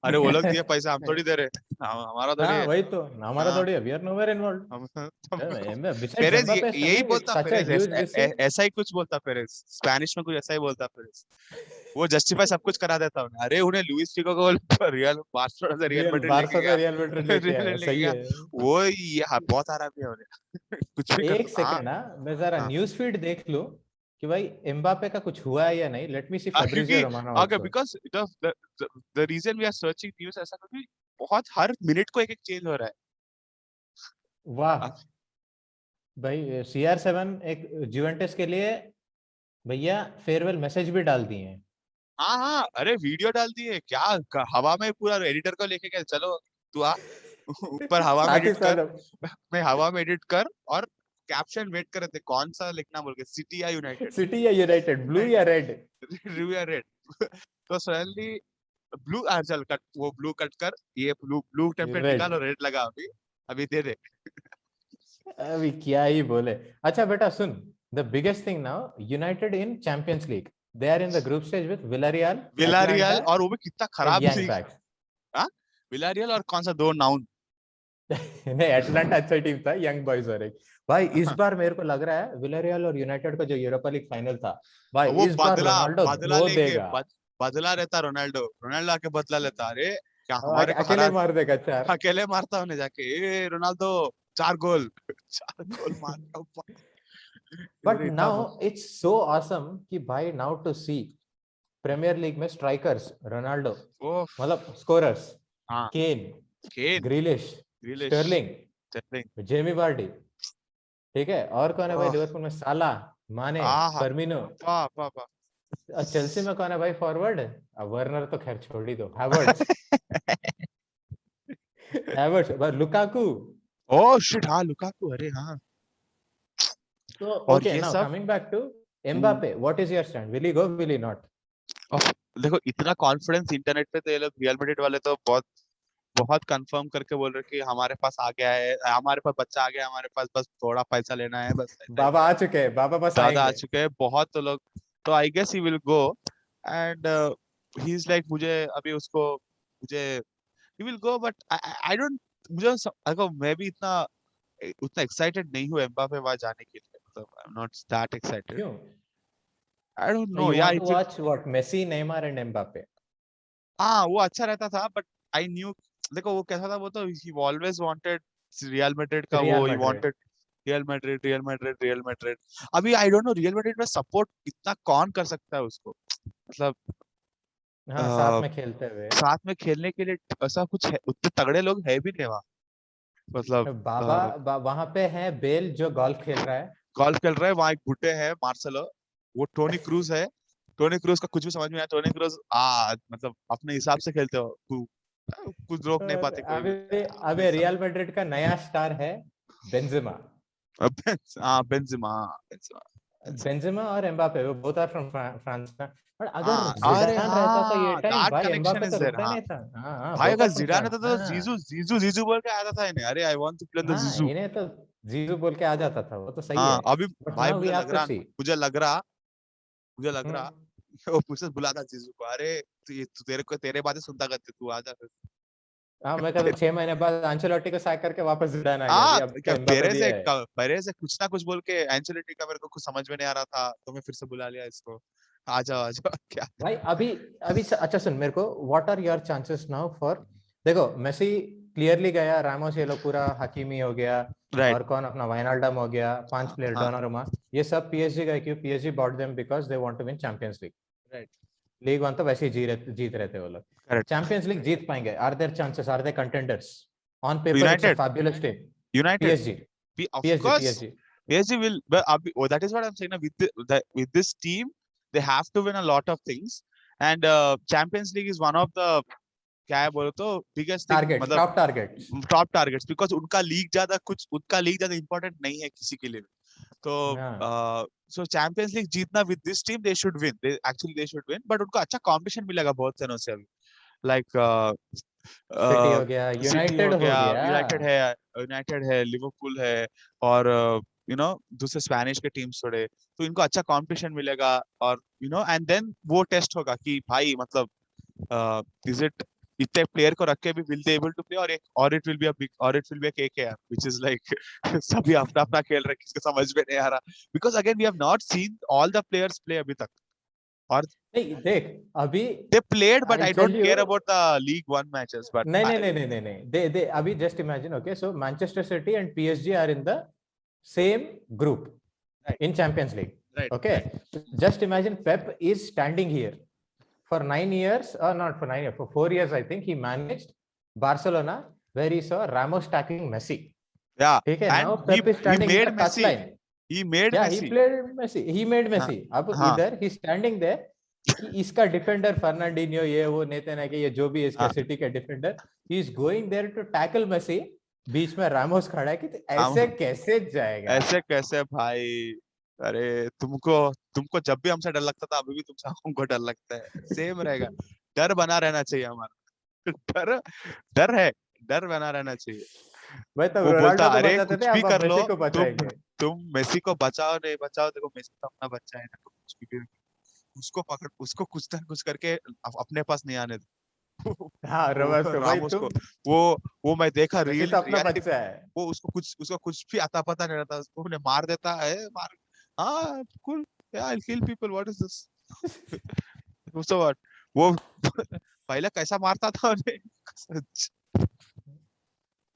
अरे वो लोग दिए पैसा, हम थोड़ी दे रहे, हमारा थोड़ी हाँ है। वही तो, हमारा हाँ, थोड़ी है, we are nowhere involved. Besides Perez Mbappe is यही coming, it's बोलता such a Perez, huge receipt. ऐसा ही कुछ बोलता पेरेज, स्पेनिश में कुछ ऐसा ही बोलता पेरेज, वो जस्टिफाई सब कुछ करा देता उन्हें, अरे उन्हें लुइस फिगो को रियल बार्सिलोना से रियल रियल मैड्रिड लेके बारसा से गया, रियल मैड्रिड लेके रियल आया, मैड्रिड लेके सही गया, है। वो ये बहुत आराम है उन्हें। कुछ भी कर एक दो, हाँ सेकंड ना, मैं जरा हाँ। न्यूज फीड देख लूं कि भाई एम्बापे का कुछ हुआ है या नहीं। लेट मी सी फेब्रिजियो क्योंकि रोमानो अगर also. Because the reason we are searching news ऐसा, क्योंकि बहुत हर मिनट को एक एक चेंज हो रहा वाह है। भाई, CR7 एक जुवेंटस के लिए भैया फेयरवेल मैसेज भी डाल दिए हैं। हाँ हाँ, अरे वीडियो डाल दिए क्या, हवा में पूरा एडिटर को लेके गए, चलो तू आ ऊपर हवा में साथ ही एडिट कर, साथ मैं हवा में एडिट कर, और कैप्शन वेट कर रहे थे कौन सा लिखना बोल के, सिटी या यूनाइटेड, सिटी या यूनाइटेड, ब्लू या यूनाइटेड, रेड। रिव्यू या रेड। तो सडनली ब्लू चल कट, वो ब्लू कट कर, ये ब्लू टेम्पलेट रेड, निकाल और रेड लगा अभी, अभी दे दे। अभी क्या ही बोले। अच्छा बेटा सुन, the biggest thing now, United in Champions League, they are in the group stage with Villarreal, Villarreal, Atalanta और वो भी कितना एंड खराब यंग लीग। बैक्स। विलारियल और कौन सा दो नाउन। नहीं, एटलांटा अच्छा टीम था, यंग बॉयज और एक। भाई इस बार मेरे को लग रहा है विलारियल और यूनाइटेड का जो यूरोपा लीग फाइनल था, भाई वो इस बार बदला, रोनाल्डो बदला धो लेके देगा। बदला रहता रोनाल्डो, रोनाल्डो आके बदला लेता। अरे क्या हमारे को अकेले हरा, मार देगा चार। अकेले मारता उन्हें जाके, ए रोनाल्डो 4 गोल, 4 गोल मार। बट इतना नाउ इट्स सो ऑसम कि भाई now to see Premier League में स्ट्राइकर्स रोनाल्डो, ओफ। मतलब स्कोरर्स हाँ, Kane, Kane, Grealish, Grealish, Sterling, Sterling, Jamie Vardy, ठीक है, और कौन है भाई ओह, लिवरपूल में, साला, माने, आहा, फर्मिनो। वाह वाह वाह। और चेल्सी में कौन है भाई फॉरवर्ड, वर्नर तो खैर छोड़ ही दो, हैवर्ट्स, हैवर्ट्स, बस लुकाकू। ओह शिट, हाँ लुकाकू, अरे हाँ। तो और ओके, ये नाउ सब, coming back to hmm, Mbappe, what is your stand, will he go, will he not? और देखो इतना कॉन्फिडेंस इंटरनेट पे, तो ये लोग रियल मैड्रिड वाले तो बहुत बहुत कंफर्म करके बोल रहे कि हमारे पास आ गया है, हमारे पास बच्चा आ गया, हमारे पास बस थोड़ा पैसा लेना है, बस ऐसा ही बाबा आ चुके हैं, बाबा बस दादा आ आएंगे। चुके हैं बहुत तो लोग। तो I guess he will go, and he is like, मुझे अभी उसको, मुझे he will go, but I don't, देखो मैं भी इतना उतना एक्साइटेड नहीं हूँ एम्बापे वहां जाने के लिए, मतलब I am not that excited. क्यों? आई डोंट नो यू यार, want to it will, watch what, Messi, Neymar and Mbappe? हाँ वो अच्छा रहता था, बट आई न्यू, देखो वो कैसा था, वो तो ही ऑलवेज वांटेड रियल मैड्रिड का, रियल वो ही Madrid. Wanted Real Madrid, Real Madrid, Real Madrid. अभी I don't know Real Madrid में सपोर्ट इतना कौन कर सकता है उसको, मतलब हाँ, साथ में खेलते हुए। साथ में खेलने के लिए ऐसा कुछ है, उतने तगड़े लोग है भी नहीं वहाँ, मतलब बाबा वहां पे है बेल जो गोल्फ खेल रहा है। गोल्फ खेल रहे हैं वहाँ, एक बुड्ढे है मार्सेलो, वो टोनी क्रूज है, टोनी क्रूज का कुछ भी समझ में आया, टोनी क्रूज मतलब अपने हिसाब से खेलते हो, कुछ रोक नहीं और पाते कोई भी, अभी अपने अभी हिसाब। रियल मैड्रिड का नया स्टार है बेंजेमा। हाँ बेंजेमा, बेंजेमा, बेंजेमा और एम्बापे, वो बोथ आर फ्रॉम फ्रांस ना। और अगर हाँ अरे जिडान रहता तो ये हाँ, टाइम दैट भाई कनेक्शन एम्बापे इज तो देयर, रुकता ही हाँ। नहीं था। हाँ हाँ, भाई बोथ अगर आर फ्रॉम जिडान फ्रांस, रहता तो हाँ। जीजू जीजू जीजू बोल के आता था इन्हें, अरे I want to play the हाँ, जीजू। इन्हें तो जीजू बोल के आ जाता था, वो तो सही हाँ है। अभी, बट भाई नाउ वी मुझे हैव लग टू रहा, सी। मुझे लग रहा वो मुझसे बुलाता जीजू को, अरे तेरे को तेरे बातें सुनता करते, तू आ जा फिर। हाँ, मैं कहता 6 महीने बाद अंचेलोटी को सैक करके वापस जिडान आ गया, हाँ भाई अब तो क्या, एम्बापे भी है। पहले से कुछ ना कुछ बोल के एंचेलोटी का मेरे को कुछ समझ में नहीं आ रहा था, तो मैं फिर से बुला लिया इसको, आ जाओ क्या। भाई अभी अभी अच्छा सुन मेरे को, what are your chances now for, देखो मेसी क्लियरली गया, रामोस ये लोग पूरा, हकीमी हो गया, राइट, और कौन अपना वाइनाल्डम हो गया, 5 प्लेयर हाँ डोनारुमा, ये सब पीएसजी गए, क्यों? PSG bought them because they want to win Champions League. Right, League one तो वैसे ही जीत रहे थे वो लोग। करेक्ट। चैंपियंस लीग जीत पाएंगे? Are there chances, are they contenders? On paper it's a United, fabulous team. United, PSG, of PSG, course PSG. PSG will, but that is what I'm saying now, with this team they have to win a lot of things, and Champions League is one of the, क्या है बोलो तो, biggest thing, targets, मतलब top targets. Top targets, because उनका league ज्यादा important नहीं है किसी के लिए भी। तो हाँ, सो चैंपियंस लीग जीतना with this team, they should win, they should win, but उनको अच्छा कंपटीशन मिलेगा बहुत दिनों से अभी, लाइक सिटी हो गया, सिटी हो यूनाइटेड हो गया, गया। यूनाइटेड है, लिवरपूल है, और दूसरे स्पेनिश के टीम्स थोड़े, तो इनको अच्छा कंपटीशन मिलेगा, और एंड देन वो टेस्ट होगा कि भाई मतलब इज इट, इतने प्लेयर को रख के भी will they able to play, और it will be a big, और it will be a KKR which is like सभी अपना अपना खेल रहे हैं, किसको समझ में नहीं आ रहा, because again we have not seen all the players play अभी तक, और नहीं देख अभी, they played, but I I tell don't you, care about the League One matches, but नहीं नहीं नहीं नहीं नहीं नहीं, दे अभी just imagine, okay, so Manchester City and PSG are in the same group right, in Champions League. right, Okay, right, just imagine Pep is standing here for 9 years, or not for 9 years, for 4 years. I think he managed Barcelona, where he saw Ramos tackling Messi. yeah, Okay, now and Pep is he standing in made the Messi, touchline. he made Yeah, he Messi, played Messi. He made हाँ Messi. अब हाँ इधर he's standing there कि इसका defender फर्नांडिनियो, ये वो नेतन है कि ये जो भी इसका हाँ सिटी का defender, he is going there to tackle Messi, बीच में रामोस खड़ा है कि तो हाँ, ऐसे कैसे जाएगा? ऐसे कैसे भाई, अरे तुमको तुमको जब भी हमसे डर लगता था, अभी भी तुमसे हमको डर लगता है, सेम रहेगा। डर बना रहना चाहिए हमारा। डर डर है, डर बना रहना चाहिए। भाई तब वो बोलता रोनाल्डो को अरे बचाते थे, कुछ भी अब कर लो, मेसी को तुम बचाएंगे। तुम मेसी को बचाओ नहीं बचाओ, देखो मेसी तो अपना बच्चा है ना, तो कुछ भी उसको पकड़, उसको कुछ ना कुछ करके अपने पास नहीं आने दो। हाँ वो रमस को भाई रामोस को, तुम, वो वो मैं देखा मेसी रियल तो अपना रियलिटी में, बच्चा है। वो उसको कुछ भी आता पता नहीं रहता, उसको उन्हें मार देता है, मार, हाँ cool, I kill people, what is this, so what, वो पहले कैसा मारता था उन्हें।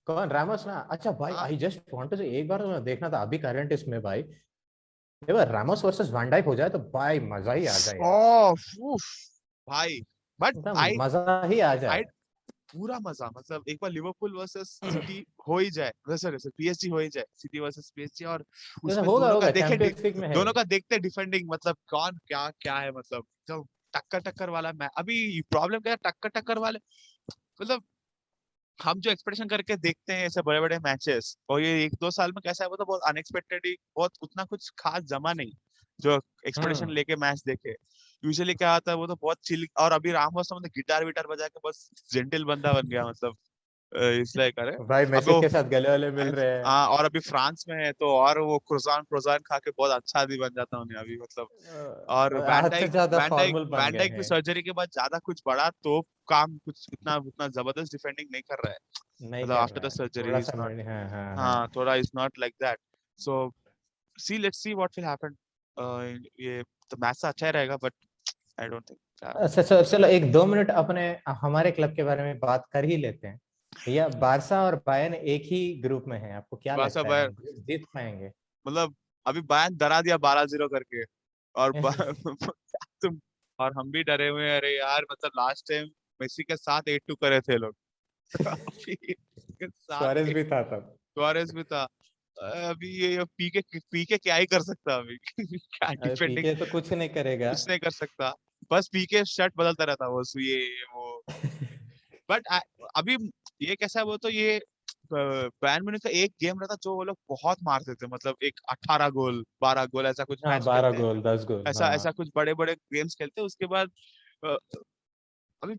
कौन, रामोस ना? अच्छा भाई, हाँ आई जस्ट वांट टू, एक बार तो देखना था अभी करंट इसमें भाई, एक बार रामोस वर्सेस वैन डाइक हो जाए तो भाई मजा ही आ जाए यार। उफ, भाई, बट एकदम आई मजा ही आ आई जाए। पूरा मजा, मतलब एक बार लिवरपूल वर्सेस सिटी हो ही जाए, वैसे पीएसजी हो ही जाए, सिटी वर्सेस पीएसजी, और जैसे उसमें होगा दोनों का होगा, देखे, चैंपियंस लीग में है। दोनों का देखते डिफेंडिंग, मतलब कौन क्या क्या है, मतलब जो टक्कर टक्कर वाला मैं अभी प्रॉब्लम क्या है, टक्कर टक्कर वाले, मतलब हम जो एक्सपेक्टेशन करके देखते हैं ऐसे बड़े बड़े मैचेस, और ये एक दो साल में कैसा है, वो तो बहुत अनएक्सपेक्टेड ही, बहुत उतना कुछ खास जमा नहीं, जो एक्सपेक्टेशन हम्म। लेके मैच देखे। यूजुअली क्या होता है, वो तो बहुत चिल, और अभी रामोस तो मतलब गिटार विटार बजा के बस जेंटल बंदा बन गया, मतलब इसलिए करे। भाई अब मेसी वो के साथ गले वाले मिल रहे हैं। हाँ, और अभी फ्रांस में है, तो और वो क्रोसान प्रोसान खा के बहुत अच्छा आदमी बन जाता हूँ अभी, मतलब। और आज से ज्यादा फॉर्मल बन गए वैन डाइक भी हैं। सर्जरी के बाद ज्यादा कुछ बड़ा तो काम कुछ उतना उतना जबरदस्त डिफेंडिंग नहीं कर रहा है, नहीं मतलब कर आफ्टर रहा द है, सर्जरी थोड़ा इज सा नॉट, हाँ हाँ हाँ हाँ। थोड़ा is not like that, so see let's see what will happen, ये तो मैच अच्छा ही रहेगा, बट आई डोंट थिंक। अच्छा चलो चलो, एक दो मिनट अपने हमारे क्लब के बारे में बात कर ही लेते हैं भैया। बारसा और बायर्न एक ही ग्रुप में है, आपको क्या बारसा लगता है बायर, हम जीत पाएंगे? मतलब अभी बायर्न डरा दिया 12-0 करके, और तुम, और हम भी डरे हुए हैं, अरे यार मतलब लास्ट टाइम मेसी के साथ 8-2 करे थे लोग। अभी इसके साथ सुआरेज भी था तब। सुआरेज भी था, अभी ये पीके क्या ही कर सकता अभी, क्या अरे डिफेंडिंग, पीके तो कुछ नहीं करेगा। कुछ नहीं कर सकता, बस पीके शर्ट बदलता रहता वो ये वो, बट अभी ये कैसा है, वो तो ये बायर्न म्यूनिख का एक गेम रहता जो वो लोग बहुत मारते थे, मतलब एक 18 गोल 12 गोल ऐसा कुछ हाँ मैच 12 खेलते हैं, गोल 10 गोल ऐसा ऐसा हाँ। कुछ बड़े बड़े गेम्स खेलते हैं, उसके बाद अ, अभी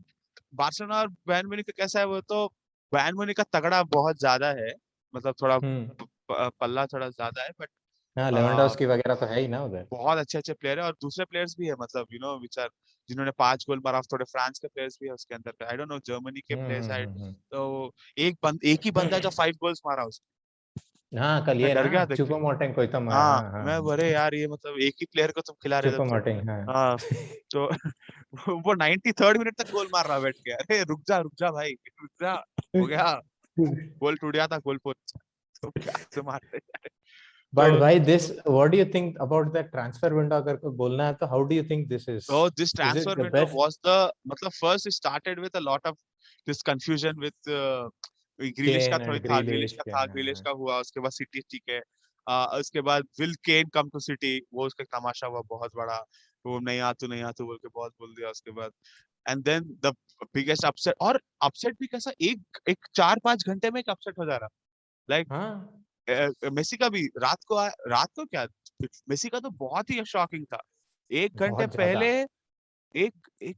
बार्सिलोना और बायर्न म्यूनिख का कैसा है, वो तो बायर्न म्यूनिख का तगड़ा बहुत ज्यादा है, मतलब थोड़ा हम्म। पल्ला थोड़ा ज्यादा है, बट हाँ लेवेंडोव्स्की वगैरह तो है ही ना उधर। बहुत अच्छे अच्छे प्लेयर है, और दूसरे प्लेयर्स भी है, मतलब विच आर, जिन्होंने 5 गोल मारा, थोड़े फ्रांस के प्लेयर्स भी है उसके अंदर, आई डोंट नो जर्मनी के प्लेयर्स है, हम्म। तो एक ही बंदा है जो 5 गोल्स मारा उसने, हाँ कल मैं ये ना डर गया देख के, चुपो मोटेंग कोई तो मारा, हाँ हाँ हाँ मैं हाँ। बोले यार ये मतलब एक ही प्लेयर को तुम खिला रहे थे चुपो तो, मोटेंग हाँ। हाँ तो वो 93rd मिनट तक गोल मार रहा बैठ के, अरे रुक जा भाई, रुक जा, हो गया, गोल टूट गया था, गोल पोस्ट, तो क्या से मारते जा रहे, बट तो भाई this, what do you think about the transfer window, अगर कोई बोलना है तो how do you think this so this is it transfer the window best? was the, मतलब first it started with a lot of this confusion with Grealish का केन थोड़ी and था, Grealish ग्रिलिश का के, था, ग्रीलिश हाँ। का हुआ, उसके बाद सिटी ठीक है, उसके बाद will Kane come to City, वो उसका तमाशा हुआ बहुत बड़ा, वो नहीं आ तू बोल के बहुत बोल दिया उसके बाद, and then the biggest upset, और अपसेट भी कैसा, एक एक 4-5 घंटे में एक अपसेट हो जा रहा, लाइक हाँ मेसी का भी रात को क्या, मेसी का तो बहुत ही शॉकिंग था, 1 घंटे बहुत ज्यादा। पहले एक एक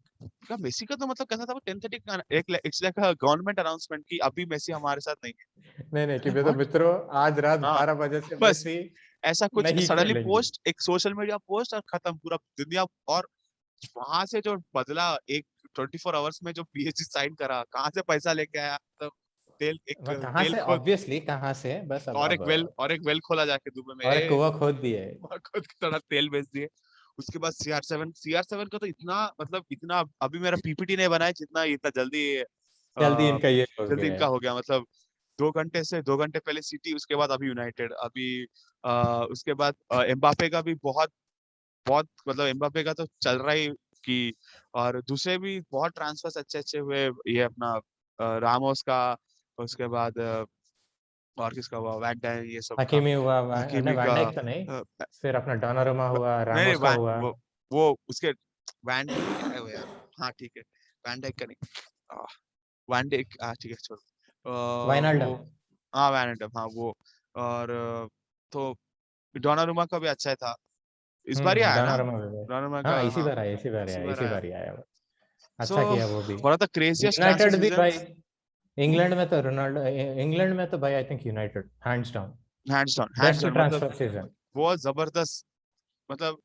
का मेसी का तो मतलब कैसा था, वो 10:30 का एक, it's like a government announcement कि अभी मेसी हमारे साथ नहीं है, नहीं नहीं, कि अरे वे तो व्हाट, मित्रों, आज रात हाँ 12 बजे से बस मेसी ऐसा कुछ नहीं सडनली खेलेंगे। पोस्ट, एक सोशल मीडिया पोस्ट और खत्म पूरा दुनिया, और वहां से जो बदला, एक 24 आवर्स में जो पीएचडी साइन करा, कहाँ से पैसा लेके आया, तो तेल, एक वह कहाँ तेल से, खोद, ऑब्वियसली कहाँ से, बस और एक वेल खोला जाके दुबई में, और एक कुआ खोद दिए। खुद की तरह तेल बेच दिए, उसके बाद सीआर7 का तो इतना, मतलब इतना अभी मेरा पीपीटी नहीं बना है जितना इतना जल्दी जल्दी अ, इनका ये हो जल्दी गया इनका है। हो गया, मतलब 2 घंटे पहले सिटी, उसके बाद अभी यूनाइटेड, अभी उसके बाद एम्बापे का भी बहुत बहुत, मतलब एम्बापे का तो चल रहा ही कि, और दूसरे भी बहुत ट्रांसफर्स अच्छे अच्छे हुए, ये अपना रामोस का, उसके बाद और किसका हुआ, वैन डाइक, ये सब का, हकीमी हुआ, नहीं हकीमी वैन का, डाइक तो नहीं, फिर अपना डोनारुमा हुआ, नहीं नहीं रामोस का हुआ। वो उसके वैन क्या है वो यार, हाँ ठीक है, वैन डाइक का नहीं, आ, वैन डाइक, हाँ ठीक है छोड़, वाइनाल्डम। वो, हाँ वैन एडम, हाँ वो, और तो डोनारुमा का भी अच्छा ही था, इस बार ही आया ना डोनारुमा भी भाई। डोनारुमा का, हाँ इसी हाँ बार आया, इसी बार इसी आया, बार इसी आया, बार ही आया वो। अच्छा किया वो भी। one of the craziest transfer United भी भाई, seasons. इंग्लैंड में तो रोनाल्डो, इंग्लैंड में तो भाई I think United hands down hands best down, मतलब ट्रांसफर सीजन। बहुत जबरदस्त। मतलब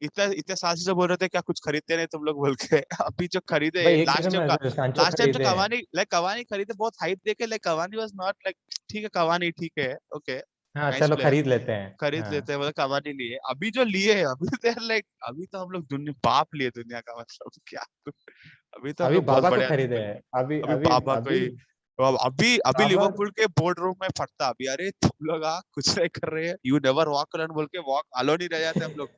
इतना इतने साल से जो बोल रहे थे क्या कुछ खरीदते नहीं तुम लोग बोल के, अभी जो खरीदे भाई एक लास्ट सीजन टाइम का, में सांचो लास्ट टाइम जो खरीदे हैं। कवानी खरीदे बहुत हाइप देके, like Cavani was not like, ठीक है कवानी ठीक है, ओके हाँ नाइस चलो प्लेयर, खरीद लेते हैं। खरीद हाँ लेते हैं, मतलब कवानी लिए, अभी जो लिए हैं, अभी तो लाइक अभी तो हम लोग दुनिया बाप लिए दुनिया का, मतलब क्या, अभी तो हम अभी लोग बहुत बाबा को बड़े आदमी खरीदे बने। हैं। अभी अभी अभी बाबा को अभी ही, अब अभी अभी बाबा। लिवरपूल के बोर्ड रूम में फटता अभी, अरे तुम लोग कुछ नहीं कर रहे हैं, यू नेवर वॉक अलोन बोल के वॉक अलोन ही रह जाते हम लोग।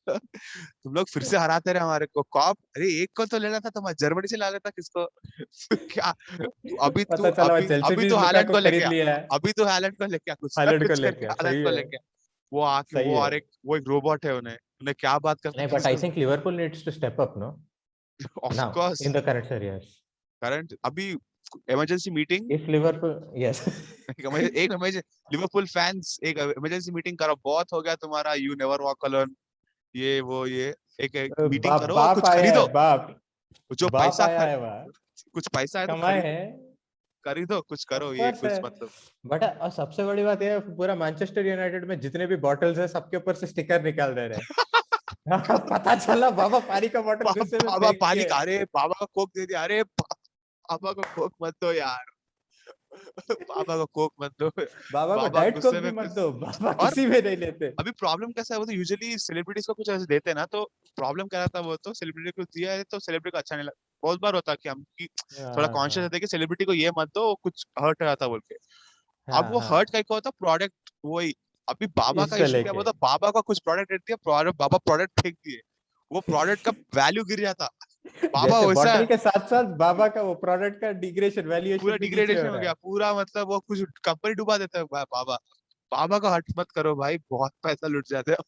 तुम लोग फिर से हराते रहे हमारे को कॉप, अरे एक को तो लेना था, तुम्हारा जर्मनी से ला लेता किसको। क्या पता चला चेल्सी अभी भी तो हालैंड लुकाकू को लेके खरीद आ, लिया है। अभी तो हालैंड को लेके आ, कुछ ना हालैंड को कुछ करके लेके हालैंड सही को है। लेके आ। वो आके सही वो है। और एक वो एक रोबोट है, उन्हें उन्हें क्या बात करते नहीं बट आई किसको, think Liverpool needs to step up no of now course in the current series. Current अभी emergency meeting, if Liverpool yes. एक लिवरपूल फैंस एक इमरजेंसी मीटिंग करो, बहुत हो गया तुम्हारा यू नेवर वॉक अलोन, ये एक मीटिंग करो और बाप कुछ आया है खरीदो, बाप। जो बाप पैसा आया है वहाँ, कुछ पैसा है तो कमाए खरीदो, हैं। खरीदो कुछ ऑफ करो, ये कोर्स है। कुछ मतलब। बट और सबसे बड़ी बात यह है पूरा मैनचेस्टर यूनाइटेड में जितने भी बॉटल्स है सबके ऊपर से स्टिकर निकाल दे रहे हैं। पता चला बाबा पानी का बॉटल गुस्से में बाबा फेंक पानी दिए। का, अरे बाबा का कोक दे दिया, अरे बाबा को कोक मत दो यार। बाबा को कोक मत दो, बाबा को बाबा डाइट कोक गुस्से भी में मत कुछ। दो, बाबा और किसी में नहीं लेते। अभी प्रॉब्लम कैसा है, वो तो यूजुअली सेलिब्रिटीज को कुछ ऐसे देते हैं ना, तो प्रॉब्लम क्या रहता है, वो तो सेलिब्रिटी को दिया है तो सेलिब्रिटी को अच्छा नहीं लगता, बहुत बार होता है कि हम कि थोड़ा हाँ कॉन्शियस हाँ रहते हैं कि सेलिब्रिटी को ये मत दो, वो कुछ हर्ट रहता बोल के। अब हाँ वो हाँ हर्ट का क्या होता है, प्रोडक्ट वही। अभी बाबा का इसको इशू क्या लेके। होता, बाबा का कुछ प्रोडक्ट देती है, बाबा प्रोडक्ट फेंक दिए, वो प्रोडक्ट का वैल्यू गिर जाता, बाबा जैसे वैसा बॉटल के साथ साथ बाबा का वो प्रोडक्ट का डिग्रेशन पूरा वैल्यूएशन भी नीचे डिग्रेडेशन हो हो रहा गया है। पूरा, मतलब वो कुछ कंपनी डुबा देता है बाबा, बाबा का हट मत करो भाई, बहुत पैसा लुट जाते हैं।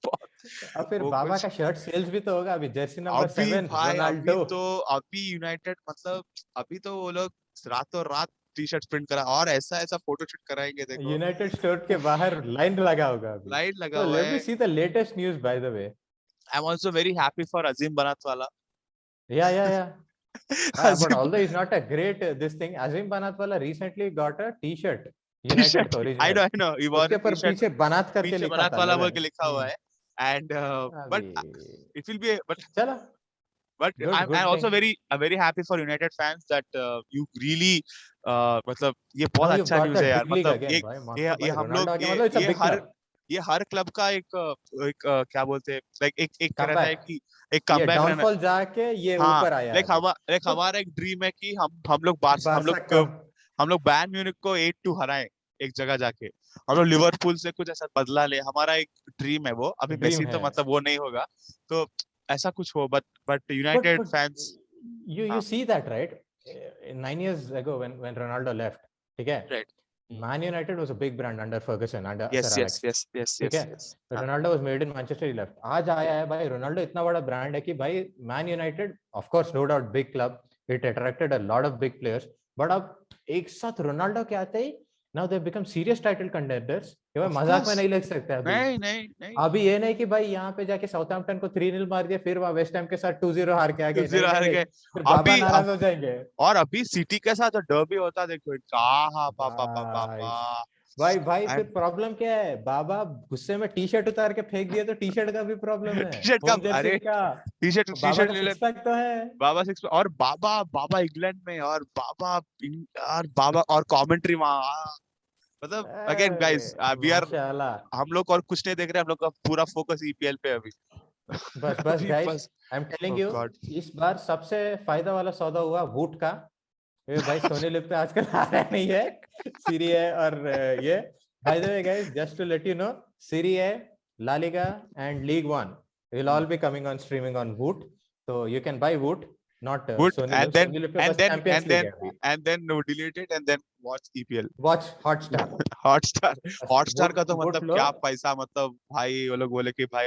बहुत और फिर वो बाबा कुछ का शर्ट सेल्स भी तो होगा अभी, जर्सी नंबर अभी 7 भाई रोनाल्डो। अभी यूनाइटेड मतलब अभी तो वो लोग रातों रात टी शर्ट प्रिंट करा और ऐसा ऐसा फोटो शूट कराएंगे देखो, यूनाइटेड स्टोर के बाहर लाइन लगा होगा अभी। लाइट लगा तो हुआ लेट मी है। See the latest news by the way. I am also very happy for Azeem बनात वाला। Yeah but Azeem, although he's not a great this thing, Azim Banatwala recently got a t-shirt T United shirt का आई original. No, ही war उसके T ऊपर shirt, पीछे बनात करके पीछे लिखा बनात था वाला बोल 11। के लिखा हुआ है, एंड अभी बट इट विल बी चलो but good I'm good also thing. very happy for United fans that you really मतलब ये बहुत नाउ यू अच्छा गॉट द न्यूज़ है यार, बिग लीग मतलब अगेन भाई, मतलब ये भाई हम लोग रोनाल्डो आ गया मतलब इट्स अ बिग क्लब। ये हर क्लब का एक क्या बोलते हैं, लाइक एक एक रहता है कमबैक। कि एक ये कमबैक रहना। डाउनफॉल जाके ये हाँ ऊपर आया लाइक अभी। तो हमारा एक ड्रीम है कि हम लोग बार्स बारसा कप। हम लोग बैन म्यूनिख को 8-2 हराएं एक जगह जाके, हम लोग लिवरपूल से कुछ ऐसा बदला ले, हमारा एक ड्रीम है वो, अभी ड्रीम मेसी तो है। मतलब वो नहीं होगा, तो ऐसा कुछ हो, but But United fans. you see that right? 9 years ago when Ronaldo left, ठीक है? Right. Man United was a big brand under Ferguson, under Sir Alex, ठीक है? Yes. Ronaldo was made in Manchester, he left. आज आया है भाई Ronaldo, इतना बड़ा ब्रांड है कि भाई Man United of course no doubt big club, it attracted a lot of big players, but अब एक साथ रोनाल्डो के आते ही now they become serious title contenders. ये भाई Of मजाक में course. नहीं ले सकते अभी। नहीं। अभी ये नहीं कि भाई यहाँ पे जाके साउथहैम्पटन को 3-0 मार दिया, फिर वहां वेस्ट हैम के साथ 2-0 हार के आ गए, 2-0 नहीं नहीं हार नहीं, गए। फिर बाबा अभी नाराज हो जाएंगे। और अभी सिटी के साथ जो डर्बी होता देखो, कहा भाई पापा। भाई फिर प्रॉब्लम क्या है, बाबा गुस्से में टी शर्ट उतार के फेंक दिया तो टी शर्ट का भी प्रॉब्लम है, टी शर्ट का, होम जर्सी अरे का। टी बाबा शर्ट का ले ले, सिक्स पैक तो है। बाबा सिक्स, और बाबा इंग्लैंड में, और बाबा और कमेंट्री वहां, मतलब अगेन अरे गाइस वी आर, माशाल्लाह। हम लोग और कुछ नहीं देख रहे, हम लोग का पूरा फोकस ईपीएल पे अभी। बस बस अभी गाइस, बस, I am telling oh you, God. इस बार सबसे फायदा वाला सौदा हुआ वुड का। ये भाई सोनी लिप पे आजकल आ रहा नहीं है, सीरी है और ये by the way guys just to let you know, Serie है, La Liga and Ligue One will all be coming on streaming on Voot, तो you can buy Voot not Good, Sony LIV पे बस champions league है अभी। and then no, delete it and then watch EPL. Watch Hotstar. Hotstar, बस Hotstar का तो would मतलब लो। क्या पैसा, मतलब भाई वो लोग बोले कि भाई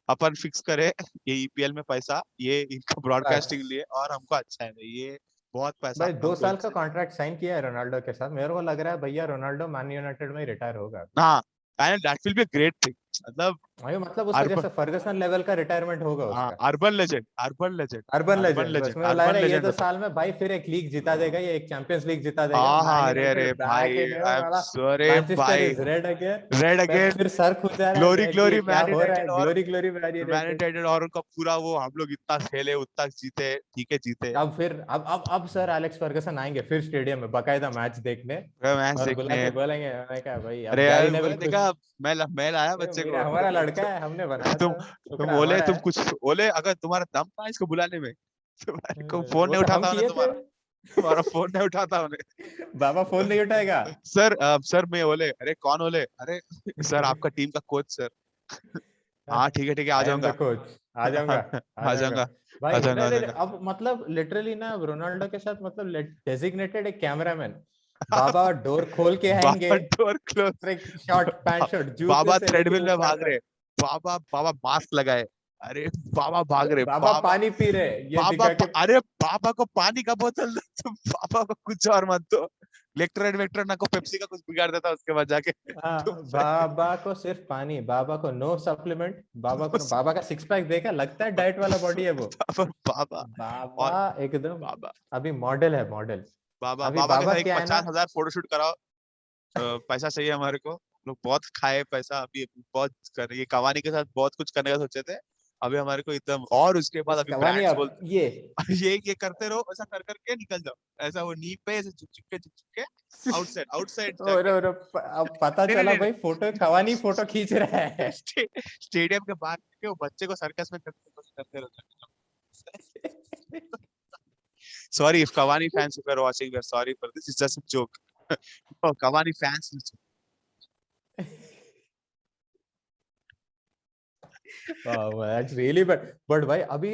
अपन फिक्स करे ये ईपीएल में पैसा, ये इनको बस ब्रॉडकास्टिंग लिए, और हमको अच्छा है भाई, ये बहुत पैसा भाई दो हमको साल का इनसे। कॉन्ट्रैक्ट साइन किया है रोनाल्डो के साथ, मेरे को लग रहा है भैया रोनाल्डो मैन यूनाइटेड में ही रिटायर होगा। हाँ, and that will be great thing, मतलब भाई मतलब उसका जैसे फर्गसन लेवल का रिटायरमेंट होगा उसका। Urban legend, urban legend, urban urban legend, बस लेजेंड, मुझे लग अर्बन रहा है ये लेजेंड तो होता। साल में भाई फिर एक लीग जिता देगा, ये एक चैंपियंस लीग जिता देगा, हाँ हाँ, मैन अरे अरे यूनाइटेड बैक भाई, इन आई एम वाला। सॉरी मैनचेस्टर भाई, is red again. Red Pep again, फिर सर खुद जा रहा ग्लोरी है कि ये ग्लोरी क्या मैन हो रहा यूनाइटेड, है, और glory glory man man United. United, और उनका पूरा वो हम लोग इतना खेले उतना जीते, ठीक है जीते। अब फिर अब सर एलेक्स फर्गसन आएंगे फिर स्टेडियम में बाकायदा मैच देखने, मैच और बुला देखने। के बोलेंगे, मैंने कहा भाई अब अरे गैरी यार नेवल मैंने खुद, देखा, मैं लाया ये बच्चे मेरा को। हमारा लड़का है, हमने बनाया तुम था, तुम टुकड़ा बोले, हमारा तुम है। कुछ बोले, अगर तुम्हारा दम था इसको बुलाने में, तुम्हारे को फोन वो नहीं तो हम उठाता उन्हें, किए थे। तुम्हारा फोन नहीं उठाता उन्हें। बाबा फोन नहीं उठाएगा। सर सर मैं ओले, अरे कौन ओले, अरे सर आपका टीम का कोच सर। हाँ ठीक है आ आई एम द जाऊंगा। कोच, आ जाऊंगा, आ आ जाऊंगा। जाऊंगा, आ भाई जाऊंगा, नहीं आ नहीं नहीं, जाऊंगा। अब मतलब लिटरली ना रोनाल्डो के साथ मतलब डेजिग्नेटेड एक कैमरामैन, बाबा डोर खोल के आएंगे, बाबा डोर क्लोज, एक शॉट, पैंट शॉट, जूते बाबा से लेके थ्रेडमिल में ऊपर भाग रहे, तक। बाबा बाबा मास्क लगाए, अरे बाबा भाग रहे, बाबा बाबा पानी पी रहे ये बाबा दिखा के। अरे बाबा को पानी का बोतल दो, तुम बाबा को कुछ और मत दो। इलेक्ट्रोलाइट वेक्ट्रोलाइट ना को पेप्सी का कुछ बिगाड़ देता उसके बाद जाके। तुम हाँ, बाबा को सिर्फ पानी, बाबा को नो सप्लीमेंट, बाबा को बाबा का सिक्स पैक देखा, लगता है डाइट वाला बॉडी है वो। बाबा बाबा बाबा और एकदम बाबा अभी मॉडल है, मॉडल। बाबा अभी बाबा के बाबा साथ एक क्या है ना, 50,000 फोटोशूट कराओ। पैसा चाहिए हमारे को, लोग बहुत खाए पैसा अभी, बहुत कर ये कवानी के साथ बहुत कुछ करने का सोचे थे, अभी हमारे को एकदम, और उसके बाद बस अभी कवानी ब्रांड्स अब बोल ये। ये करते रहो, ऐसा कर करके निकल जाओ, ऐसा वो नी पे ऐसे चुप चुप के आउटसाइड आउटसाइड और जाके। अब पता नहीं चला नहीं भाई फोटो कवानी फोटो खींच रहा है। नहीं, स्टेडियम के बाहर के वो बच्चे को सर्कस में करते रहते। Sorry if Cavani fans, if you're watching, we're sorry for this. It's just a joke. Oh, Cavani fans. That's really but भाई अभी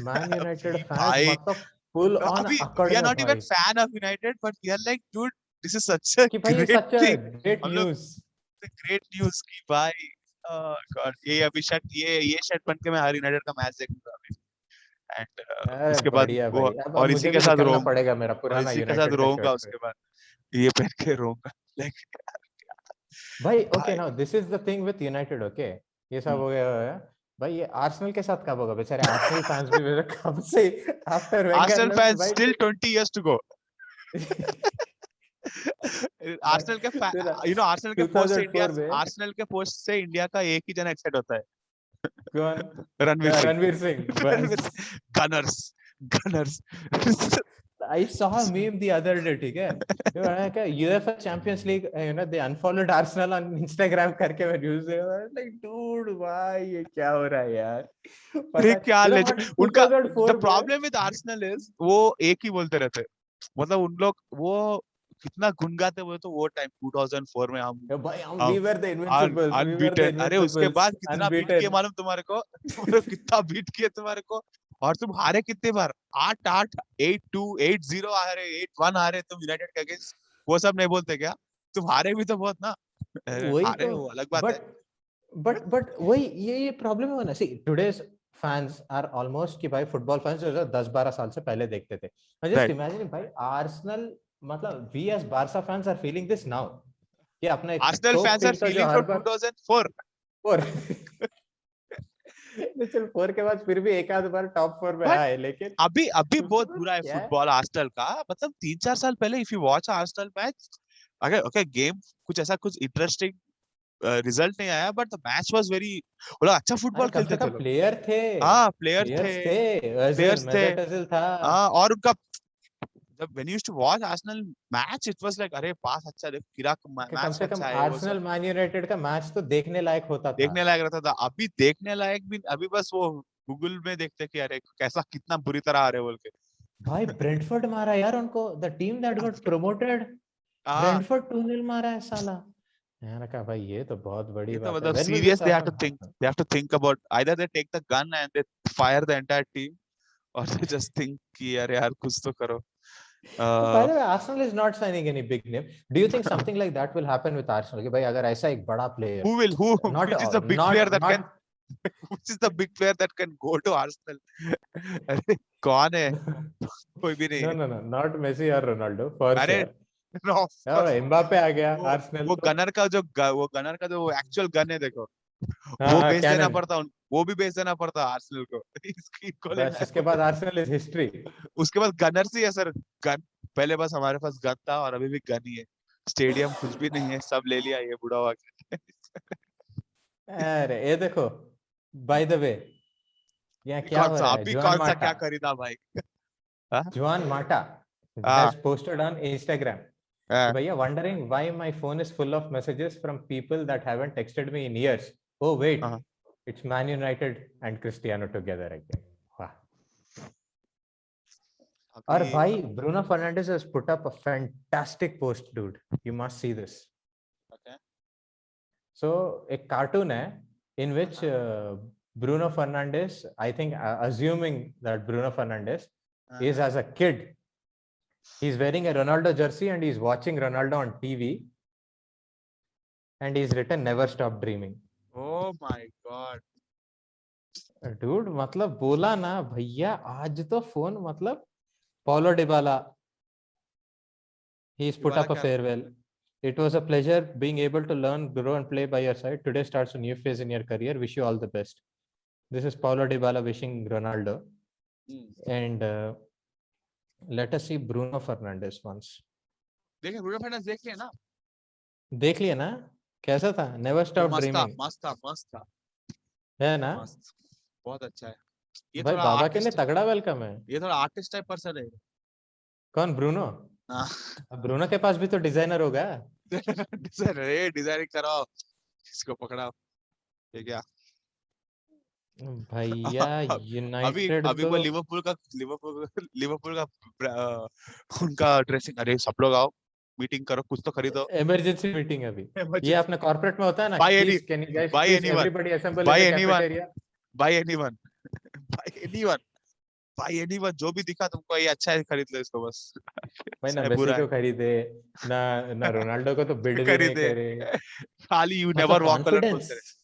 मैन यूनाइटेड अभी फैंस भाई, मतलब फुल ऑन अभी अकड़ we are में not even भाई, fan of United, but we are like, dude, this is such a कि भाई ये great सच है, thing. ग्रेट हम लोग न्यूज। ग्रेट न्यूज की भाई। गॉड, ये अभी शर्ट, ये शर्ट पहन के मैं हर यूनाइटेड का मैच देखूंगा अभी। एंड अरे उसके बाद बढ़िया वो, भाई, अब और इसी मुझे के भी साथ निकलना रोऊंगा, पड़ेगा मेरा और पुराना इसी के साथ यूनाइटेड का रोऊंगा शर्ट पे। उसके बाद, ये पहन के रोऊंगा। लाइक भाई ओके भाई। Now this is the thing with United, okay ये सब हम्म। हो गया। भाई ये आर्सेनल के साथ कब होगा, बेचारे आर्सेनल फैंस भी मेरे कब से, after Wenger Arsenal left fans भाई। still 20 years to go. Arsenal के आर्सेनल के पोस्ट से इंडिया, 2004 में आर्सेनल के पोस्ट से इंडिया का एक ही जना एक्साइट होता है, कौन, रणवीर सिंह। रणवीर सिंह रणवीर बस। Singh, Gunners, Gunners. I saw a meme the other day, ठीक है, ये मैंने कहा UEFA Champions League, they unfollowed Arsenal on Instagram करके मैं न्यूज़ देख रहा, like dude भाई ये क्या हो रहा है यार, अरे पता क्या मतलब लेजेंड हाँ उनका। द 2004 में। प्रॉब्लम विद आर्सेनल इज वो एक ही बोलते रहते, मतलब उन लोग वो कितना गुन गाते हुए, तो वो टाइम 2004 में भाई हम हम we were the invincibles, we were the unbeaten, अरे उसके invincibles, बाद कितना बीट किए unbeaten। मालूम तुम्हारे को, तुम्हारे को कितना बीट किए तुम्हारे को, और तुम हारे कितने बार, 8-8, 8-2, 8-0 हारे, 8-1 हारे तुम यूनाइटेड के अगेंस्ट, वो सब नहीं बोलते क्या, तुम हारे भी तो बहुत ना। वही हारे तो, वो अलग बात है। बट बट वही ये प्रॉब्लम है ना, सी टुडेस फैंस आर ऑलमोस्ट कि भाई फुटबॉल फैंस जो 10-12 साल से पहले देखते थे, जस्ट राइट, इमेजिन भाई आर्सेनल, मतलब we as Barca fans are feeling this now, कि अपने Arsenal top fans are team का जो फीलिंग हर फ्रॉम बार 2004। फोर चल फोर के बाद फिर भी एक आध बार टॉप फोर में बट आए, लेकिन अभी अभी बहुत मतलब बुरा है क्या है। फुटबॉल आर्सेनल का, मतलब 3-4 साल पहले if you watch Arsenal match, अगर ओके गेम कुछ ऐसा कुछ इंटरेस्टिंग रिजल्ट नहीं आया, but the match was very, वो लोग अच्छा अरे फुटबॉल कम से खेलते थे कम लोग। प्लेयर थे, हाँ प्लेयर थे, प्लेयर्स थे, özil प्लेयर्स थे। मेजट özil था, हाँ, और उनका जब when you used to watch Arsenal match, it was like अरे पास अच्छा दे, किराक कि कम मैच से कम अच्छा है वो सब, आर्सेनल मैन यूनाइटेड का मैच तो देखने लायक होता था। देखने लायक रहता था। अभी देखने लायक भी अभी बस वो गूगल में देखते कि अरे कैसा कितना बुरी तरह आ रहे बोल के। भाई ब्रेंटफोर्ड मारा यार उनको, the team that got promoted, हाँ, ब्रेंटफोर्ड 2-0 मारा है साला। मैंने कहा भाई ये तो बहुत बड़ी ये तो बात है, मतलब when will serious, this happen. they have to think about either they take the gun and they fire the entire team, or they just think कि अरे यार कुछ तो करो। By the way, Arsenal is not signing any big name. Do you think something like that will happen with Arsenal, कि भाई अगर ऐसा एक बड़ा player, who not which is the big player that can not which is the big player that can go to Arsenal? अरे कौन है, कोई भी नहीं no है। no no not Messi or Ronaldo for अरे sure। no, of अब course, Mbappe आ गया आर्सेनल वो तो। गनर का जो वो एक्चुअल गन है देखो, वो हाँ, बेच देना कैनन। पड़ता, वो भी बेच देना पड़ता आर्सेनल को। इनको लेना बस है। उसके बाद आर्सेनल इज हिस्ट्री। उसके बाद गनर्स ही है सर। गन, पहले बस हमारे पास गन था और अभी भी गन ही है। स्टेडियम कुछ भी नहीं है, सब ले लिया ये बुढ़ा हुआ के। अरे ये देखो, बाय द वे, यहाँ क्या कौन हो सा रहा है, अभी जुआन कौन सा माटा। क्या खरीदा भाई? हाँ जुआन माटा हाँ has posted on Instagram कि हाँ भैया wondering why my phone is full of messages from people that haven't texted me in years. Oh wait, हाँ। it's Man United and Cristiano together again. वाह। और अभी भाई Bruno Fernandes has put up a fantastic post, dude. You must see this. okay. So एक cartoon है in which Bruno Fernandes, I think, assuming that Bruno Fernandes is as a kid, he's wearing a Ronaldo jersey and he's watching Ronaldo on TV, and he's written never stop dreaming. Oh my God. Dude, मतलब बोला ना भैया, आज तो phone मतलब Paulo Dybala, he's put वाला up a क्या? farewell. It was a pleasure being able to learn, grow, and play by your side. Today starts a new phase in your career. Wish you all the best. This is Paulo Dybala wishing Ronaldo. And let us see Bruno Fernandes once. देखे Bruno Fernandes, देख लिया ना? देख लिया ना, कैसा था? Never stop मस्त था, ड्रीमिंग, मस्त था, मस्त था, है ना? मस्त, बहुत अच्छा है। ये भाई थोड़ा बाबा के लिए आर्टिस्ट, तगड़ा वेलकम है। ये थोड़ा आर्टिस्ट टाइप पर्सन है। कौन, ब्रूनो? हाँ। अब ब्रूनो के पास भी तो डिजाइनर होगा। डिजाइनिंग कराओ, इसको पकड़ाओ, ये क्या? भैया अभी यूनाइटेड अभी तो वो लिवरपूल का उनका ड्रेसिंग, अरे सब लोग आओ, मीटिंग करो, कुछ तो खरीदो। इमरजेंसी मीटिंग अभी। ये अपने कॉर्पोरेट में होता है ना, by any, please can you guys by please anyone, everybody assemble in by the anyone, cafeteria. By anyone, by anyone, by anyone, जो भी दिखा तुमको ये अच्छा है खरीद लो इसको बस। भाई ना चाहे मेसी बुरा को खरीदे, ना ना रोनाल्डो को तो है। बिड भी नहीं खरीदे, करे। खाली यू मतलब नेवर वॉक अलोन कॉन्फिडेंस, बोलते रहे।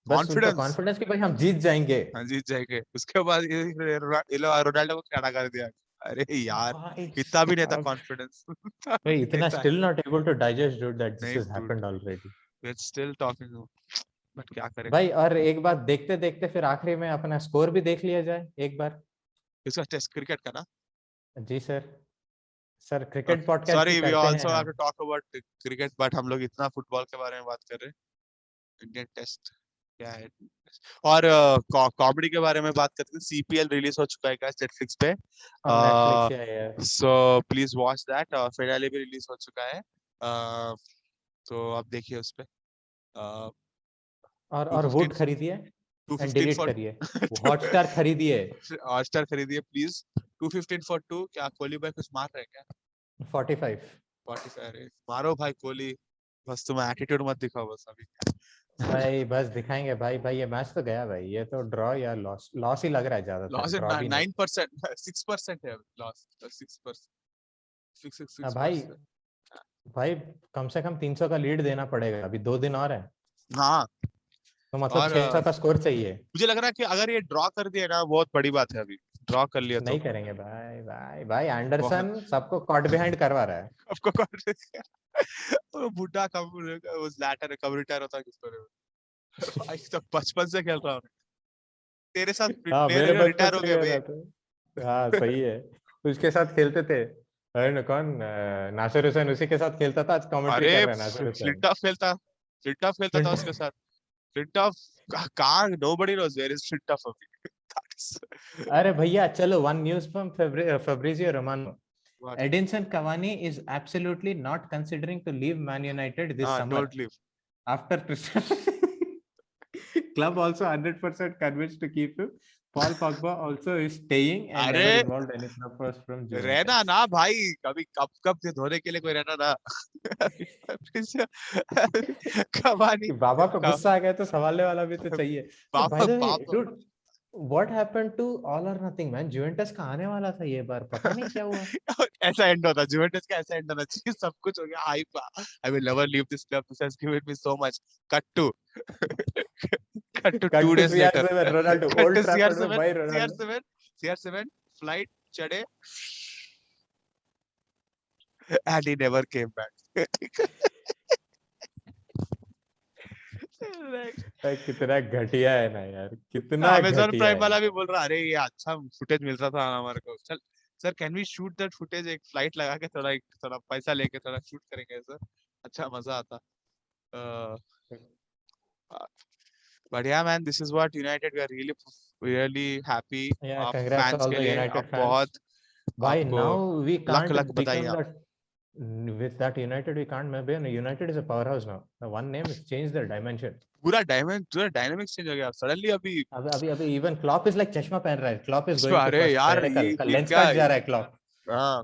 बस उनका कॉन्फिडेंस, कॉन्फिडेंस कि भाई हम जीत जाएंगे। हाँ जीत जाएंगे। उसके बाद ये लोग रोनाल्डो को खड़ा कर दिया। अरे यार, भाई इतना भी नहीं था साहब, कॉन्फिडेंस, इतना भाई भी नहीं इतना था। Still not able to digest dude that this नहीं has dude, happened already. We are still talking, but क्या करें। भाई और एक बात, देखते देखते फिर आखिरी में अपना स्कोर भी देख लिया जाए एक बार। इसका टेस्ट क्रिकेट का ना? जी सर, सर क्रिकेट पॉडकास्ट भी सॉरी, वी करते हैं आल्सो हैव हम। To talk about cricket, but हम लोग इतना फुटबॉल के बारे में बात कर रहे हैं। इंडियन टेस्ट क्या है? और कॉमेडी के बारे में बात करते हैं। सीपीएल रिलीज हो चुका है गाइस नेटफ्लिक्स पे, हम नेटफ्लिक्स या यार। So please watch that. Finale भी रिलीज हो चुका है, तो आप देखिए उस पे। और 215 वुड खरीदिए एंड 215 डिलीट फॉर करिए। हॉटस्टार खरीदिए। हॉटस्टार खरीदिए प्लीज। 215 फॉर 2, क्या कोहली भाई कुछ मार रहे हैं क्या? 45। 45, अरे मारो भाई कोहली, बस तुम एटीट्यूड मत दिखाओ बस अभी। भाई बस दिखाएंगे भाई। भाई ये मैच तो गया भाई, ये तो ड्रॉ या लॉस, लॉस ही लग रहा है ज्यादातर, लॉस है ड्रॉ भी नहीं। 9%, 6% है लॉस, 6%, 6 भाई 6%। भाई कम से कम 300 का लीड देना पड़ेगा, अभी 2 दिन और है। हाँ, तो मतलब और 600 का स्कोर चाहिए। मुझे लग रहा है कि अगर ये ड्रॉ कर दिया ना, बहुत बड़ी बात है। अभी ड्रॉ कर लिया तो नहीं करेंगे भाई, भाई भाई बहुत। एंडरसन सबको कॉट बिहाइंड करवा रहा है। आपको कौन वो बुढ़ा कब वो लैटर कब रिटायर होता है किसको भाई, तो बचपन से खेल रहा हूँ तेरे साथ, हाँ मेरे प्लेयर बचपन रिटायर हो से गए कह भाई। रहा था। हाँ सही है, उसके साथ खेलते थे। अरे न कौन, नासिर हुसैन उसी के साथ खेलता था, आज कमेंट्री अरे कर रहा है नासिर हुसैन। फ्लिंटॉफ खेलता, फ्लिंटॉफ खेलता था उसके साथ। फ्लिंटॉफ कहाँ, nobody knows where is Flintoff अभी। That is- अरे भैया चलो, one news from Fabrizio Romano. What? Edinson Cavani is absolutely not considering to leave Man United this summer Don't leave. after club also 100% convinced to keep him. Paul Pogba also is staying and अरे never involved any offers from रहना Juventus. ना भाई, कभी कब कब से धोने के लिए कोई रहना ना। कवानी, कि बाबा को गुस्सा आ गया तो संभालने वाला भी तो चाहिए। तो बाय बाबा द वे बाबा dude, what happened to all और नथिंग मैन? जुवेंटस का आने वाला था ये बार, पता नहीं क्या हुआ। ऐसा एंड होता, जुवेंटस का ऐसा एंड होना चाहिए। सब कुछ हो गया, I will never leave this club, this has given me so much. Cut to cut to cut 2 two days later, CR7 Ronaldo cut Old to Trafford में, CR7, भाई रोनाल्डो। CR7, CR7 फ्लाइट चढ़े and he never came back. कितना घटिया है ना यार, कितना Amazon घटिया प्राइम है। वाला भी बोल रहा अरे ये अच्छा फुटेज मिल रहा था हमारे को, चल sir can we shoot that footage, एक फ्लाइट लगा के थोड़ा पैसा लेके थोड़ा शूट करेंगे सर, अच्छा मजा आता। But yeah man, this is what United, we are really happy। Yeah, आप congrats fans all के the लिए United आप fans. बहुत Why आपको now we लख can't लख बधाई become आप। that with that United we can't maybe United is a powerhouse now. The one name has changed their dimension. पूरा dynamics change हो गया सडनली अभी। अभी even Klopp is like चश्मा पहन रहा है. Klopp is going to अरे first यार पहले कल ये लेंस क्या, कट जा रहा है Klopp. हाँ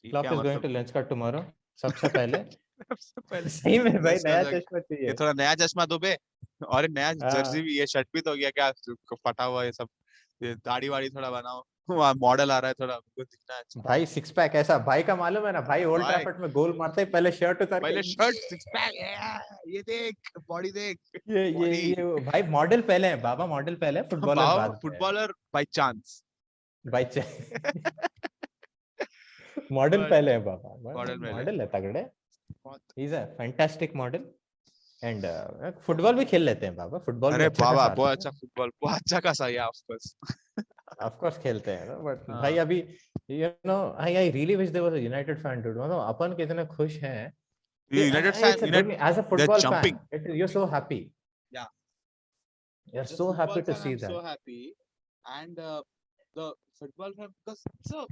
ये Klopp क्या is going मतलब। to lens cut tomorrow. सबसे पहले. सबसे पहले सही में भाई इसका नया जो- चश्मा ये चाहिए. थोड़ा नया चश्मा दो बे, और नया जर्सी हाँ भी, ये शर्ट भी तो हो गया क्या, फटा हुआ ये सब, ये दाढ़ी वाड़ी थोड़ा बनाओ, वहाँ मॉडल आ रहा है थोड़ा हमको दिखना है अच्छा। भाई सिक्स पैक ऐसा भाई का मालूम है ना भाई, ओल्ड भाई ट्रैफर्ड में गोल मारते ही पहले शर्ट उतार के पहले शर्ट सिक्स पैक, ये देख बॉडी देख, बॉडी। ये भाई मॉडल पहले है बाबा, मॉडल पहले है, फुटबॉलर बाबा बाद में है फुटबॉलर बाय चांस। भाई मॉडल पहले है बाबा, मॉडल में ले मॉडल है तगड़े. बहुत। He is a fantastic model. And football भी खेल लेते हैं बाबा, फुटबॉल भी अरे अच्छा बाबा खासा बहुत आता अच्छा फुटबॉल, बहुत अच्छा खासा है ऑफ कोर्स। है. ऑफ कोर्स खेलते हैं ना, बट भाई हाँ अभी you know I really wish there was a United fan too, मतलब अपन कितने खुश हैं. ये United fan, it's a good United as a they are football jumping. Fan it you are so happy, yeah you are as a so football happy to fan see I'm so that. happy, and the football fan because so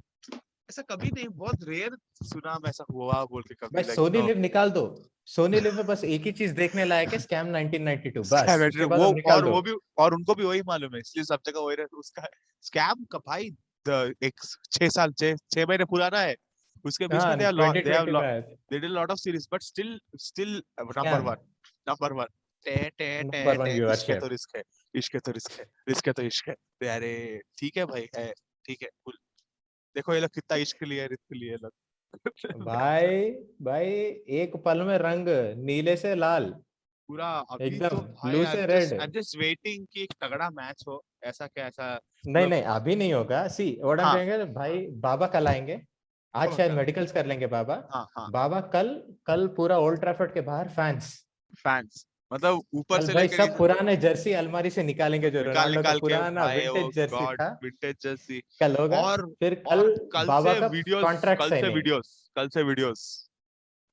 ऐसा कभी नहीं, बहुत rare सुना मैं ऐसा हुआ बोल के कभी, बस लाइक सोनी लिव निकाल दो. सोनी लिव में बस एक ही चीज देखने लायक है, स्कैम 1992, बस उसके बाद वो, अब निकाल और दो. वो भी, और उनको भी वही मालूम है इसलिए सब जगह वही रहता उसका स्कैम का भाई। एक 6 साल 6 महीने पुराना है, उसके बीच में हाँ 2020 में आया था. they did a lot of series but still number scam one, number one। टे टे टे नंबर वन टे इश्क है तो व्यूअरशिप. रिस्क है, इश्क है तो रिस्क है, रिस्क है तो इश्क है। तो अरे ठीक है भाई, है ठीक है cool। देखो ये लोग कितना इश्क लिए, रिस्क लिए लोग। भाई भाई एक पल में रंग नीले से लाल, पूरा अभी एकदम तो भाई ब्लू से रेड. आई जस्ट वेटिंग कि एक तगड़ा मैच हो, ऐसा क्या ऐसा नहीं मतलब। नहीं अभी नहीं होगा. सी व्हाट आई एम हाँ सेइंग भाई, बाबा कल आएंगे. आज शायद मेडिकल्स कर लेंगे बाबा. हाँ हाँ बाबा कल कल पूरा ओल्ड ट्रैफर्ड के बाहर फैंस. फैंस मतलब ऊपर कल से भाई लेकर सब पुराने जर्सी अलमारी से निकालेंगे, जो निकाल रोनाल्डो का निकाल के पुराना भाई वो विंटेज जर्सी गॉड था. Vintage Jersey. कल होगा. और फिर कल कल बाबा से का वीडियोस, कॉन्ट्रैक्ट साइनिंग. कल से वीडियोस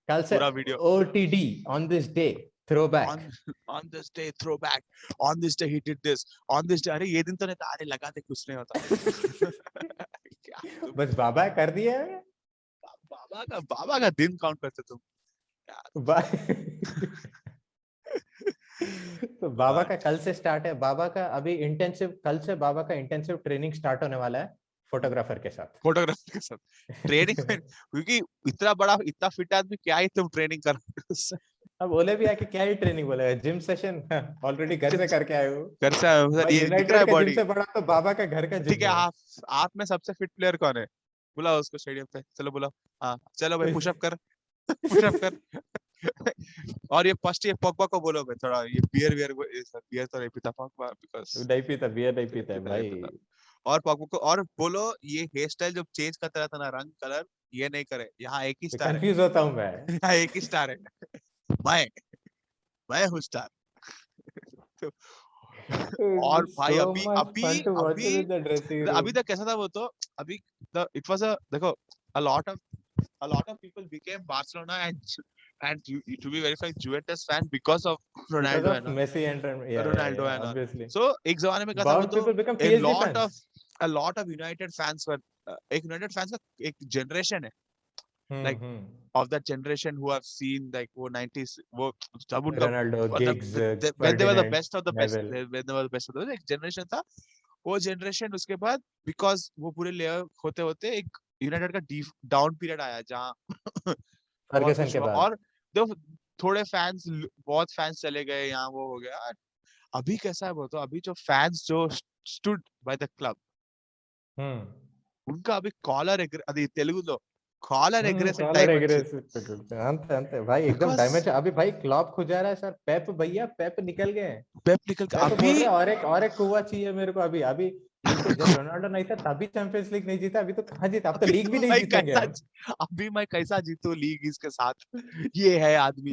कल से पूरा video. OTT on this day throwback. on this day throwback, on this day he did this, on this day, अरे ये दिन तो नहीं था, अरे लगा दे कुछ नहीं होता। क्या तुम बस बाबा कर दिया है. बाबा का दिन काउंट करते तुम बा... तो बाबा का कल से स्टार्ट है. बाबा का अभी इंटेंसिव, कल से बाबा का इंटेंसिव ट्रेनिंग स्टार्ट होने वाला है फोटोग्राफर के साथ. फोटोग्राफर के साथ ट्रेनिंग में, क्योंकि इतना बड़ा इतना फिट आदमी क्या ही तुम ट्रेनिंग कर रहे हो। अब बोले भी आके क्या ही ट्रेनिंग, बोले जिम सेशन ऑलरेडी घर से करके आए हो. घर से आए हो सर, भाई ये दिख रहा यूनाइटेड है का जिम बॉडी। से बड़ा तो बाबा का घर का ठीक जिम है है. आप में सबसे फिट प्लेयर कौन है, बुलाओ उसको स्टेडियम पे, चलो बुलाओ। हाँ चलो भाई पुशअप कर, पुशअप कर। और ये फर्स्ट ये पॉगबा को बोलो भाई थोड़ा, ये बियर तो नहीं पीता पॉगबा, बिकॉज़ नहीं पीता बियर, नहीं पीता है नहीं भाई. पीता। और पॉगबा को और बोलो ये हेयर स्टाइल जो चेंज करता रहता ना, रंग कलर, ये नहीं करे, यहाँ एक ही स्टार है। कंफ्यूज होता हूँ मैं. यहाँ एक ही स्टार है, मैं मैं हूँ स्टार। तो और भाई So अभी much अभी fun to watch अभी him in the dressing अभी room. तक कैसा था वो तो, अभी इट वाज अ देखो, a lot of people became Barcelona and to be very frank Juventus fan because of Because Ronaldo of and Messi and Ronaldo yeah, and all. obviously. So एक जमाने में क्या था वो Bound तो, people become a PSG lot fans. of a lot of United fans were एक United fans का एक generation है, like of that generation who have seen like वो 90s वो जब उनका Ronaldo, Giggs, when they were the Ferdinand, best of the best, Neville. when they were the best of the best, एक generation था वो generation. उसके बाद because वो पूरे लेयर होते होते एक यूनाइटेड का डाउन पीरियड आया जहाँ बहुत फर्गसन कुछ के हुआ, बाद. और दो थोड़े फैंस, बहुत फैंस चले गए यहाँ, वो हो गया। अभी कैसा है वो तो, अभी जो फैंस जो स्टूड बाय द क्लब, उनका अभी कॉलर అది తెలుగులో कॉलर एग्रेसिव कॉलर टाइप एग्रेस अंत अंत भाई एकदम बिकॉज डायमेंशन. अभी भाई क्लॉप खुजा रहा है सर. पेप भैया, पेप निकल गए हैं. पेप निकल के पेप अभी बोल रहे हैं और एक कुआ चाहिए मेरे को. अभी अभी जब रोनाल्डो नहीं था तभी चैंपियंस लीग नहीं जीता, अभी तो कहाँ जीता, अब तो लीग भी नहीं जीतेंगे हम. अभी मैं कैसा जीतू लीग इसके साथ, ये है आदमी।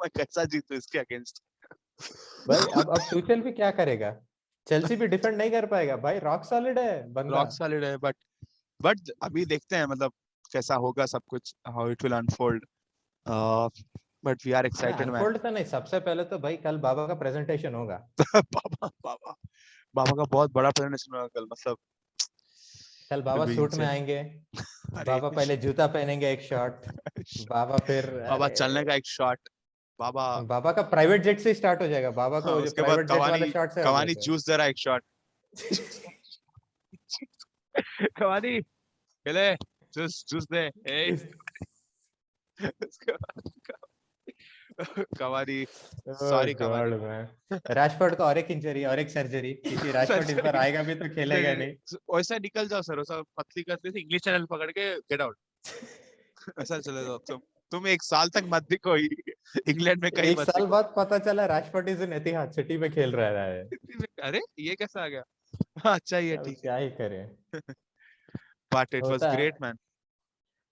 मैं कैसा जीतू इसके अगेंस्ट। भाई अब टूचेल भी क्या करेगा? चेल्सी भी डिफेंड नहीं कर पाएगा भाई, रॉक सॉलिड है बंदा। रॉक सॉलिड है, बट अभी देखते हैं मतलब कैसा होगा सब कुछ, how it will unfold, but we are excited man. Unfold तो नहीं, सबसे पहले तो भाई कल बाबा का प्रेजेंटेशन होगा। बाबा बाबा बाबा का बहुत बड़ा प्रेजेंटेशन होगा कल, मतलब कल it'll बाबा be सूट में insane. आएंगे। अरे बाबा पहले जूता पहनेंगे एक शॉट। बाबा फिर बाबा अरे चलने का एक शॉट, बाबा बाबा का प्राइवेट जेट से स्टार्ट हो जाएगा, बाबा का हाँ, वो जो उसके बाद प्राइवेट जेट वाले कवानी, शॉट से हो कवानी जाएगा। जूस जरा एक शॉट। कवानी खेले, जूस जूस दे ए। उसके बाद Cavani, oh sorry God Cavani. Man, Rashford को और एक इंजरी और एक सर्जरी, क्योंकि रैशफोर्ड इस बार आएगा भी तो खेलेगा नहीं। वैसा निकल जाओ सर, वैसा पतली करते थे इंग्लिश चैनल पकड़ के गेट आउट, ऐसा चले जाओ तुम 1 साल तक मत दिखो इंग्लैंड में कहीं एक मत साल दिखो। बाद पता चला Rashford is in Etihad city में खेल रहा है। अरे ये कैसा आ गया? अच्छा ही है, अब ठीक है। क्या ही करें, बट इट वाज होता है। Great man.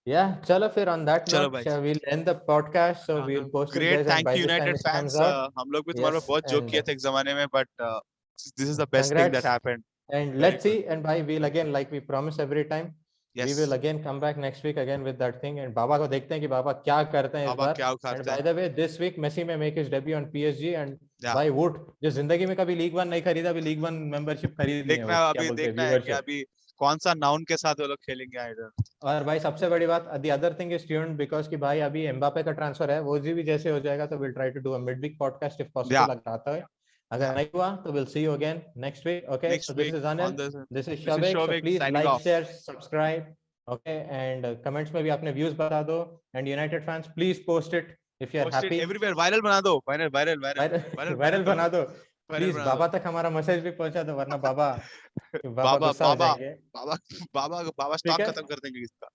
Yeah, चलो फिर on that चलो note, भाई, we'll end the podcast. So we'll post it great, guys, and thank by you this time United it comes fans. out. हम लोग भी तुम्हारे Yes, पे बहुत जोक and किए थे एक जमाने में, but this is the best thing that congrats. Happened. And very let's good. see, and by we'll again, like we promise every time, we yes, will again come back next week again with that thing. And बाबा को देखते हैं कि बाबा क्या करते हैं इस बाबा बार। क्या And उखाड़ते by हैं। the way, this week Messi may make his debut on PSG, and या by Wood, जो जिंदगी में कभी लीग वन नहीं खरीदा, अभी लीग वन मेंबरशिप खरीद ली है वो, क्या बोलते हैं, देखना है कि व्यूवरशिप। अभी कौन सा नाउन के साथ वो लोग खेलेंगे आइडल। और भाई सबसे बड़ी बात, the other thing is tuned because कि भाई अभी एम्बापे का ट्रांसफर है, वो जी भी जैसे हो जाएगा तो will try to do a mid week podcast if या पॉसिबल, अगर आता है। या अगर नहीं हुआ तो will see you again next week. Okay, so next this week is Anil, on this this is this is Shobhik, so Shovik please signing like off. Share subscribe. Okay, and comments में भी अपने व्यूज बता दो। And United fans please post it if you are post it happy. Everywhere, viral बना दो, viral viral viral viral viral बना दो, बना दो। वायरल प्लीज बना दो। बाबा तक हमारा मैसेज भी पहुंचा दो, वरना बाबा बाबा बाबा गुस्सा हो बाबा जाएंगे। बाबा बाबा बाबा ठीक स्टॉक है, खत्म कर देंगे इसका।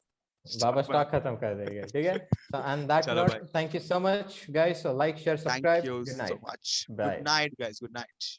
बाबा स्टॉक बना। स्टॉक खत्म कर देंगे, ठीक है। So on that चलो note, भाई, thank you so much guys, so like, share, thank subscribe, you good so night, much, good bye. Night guys, good night.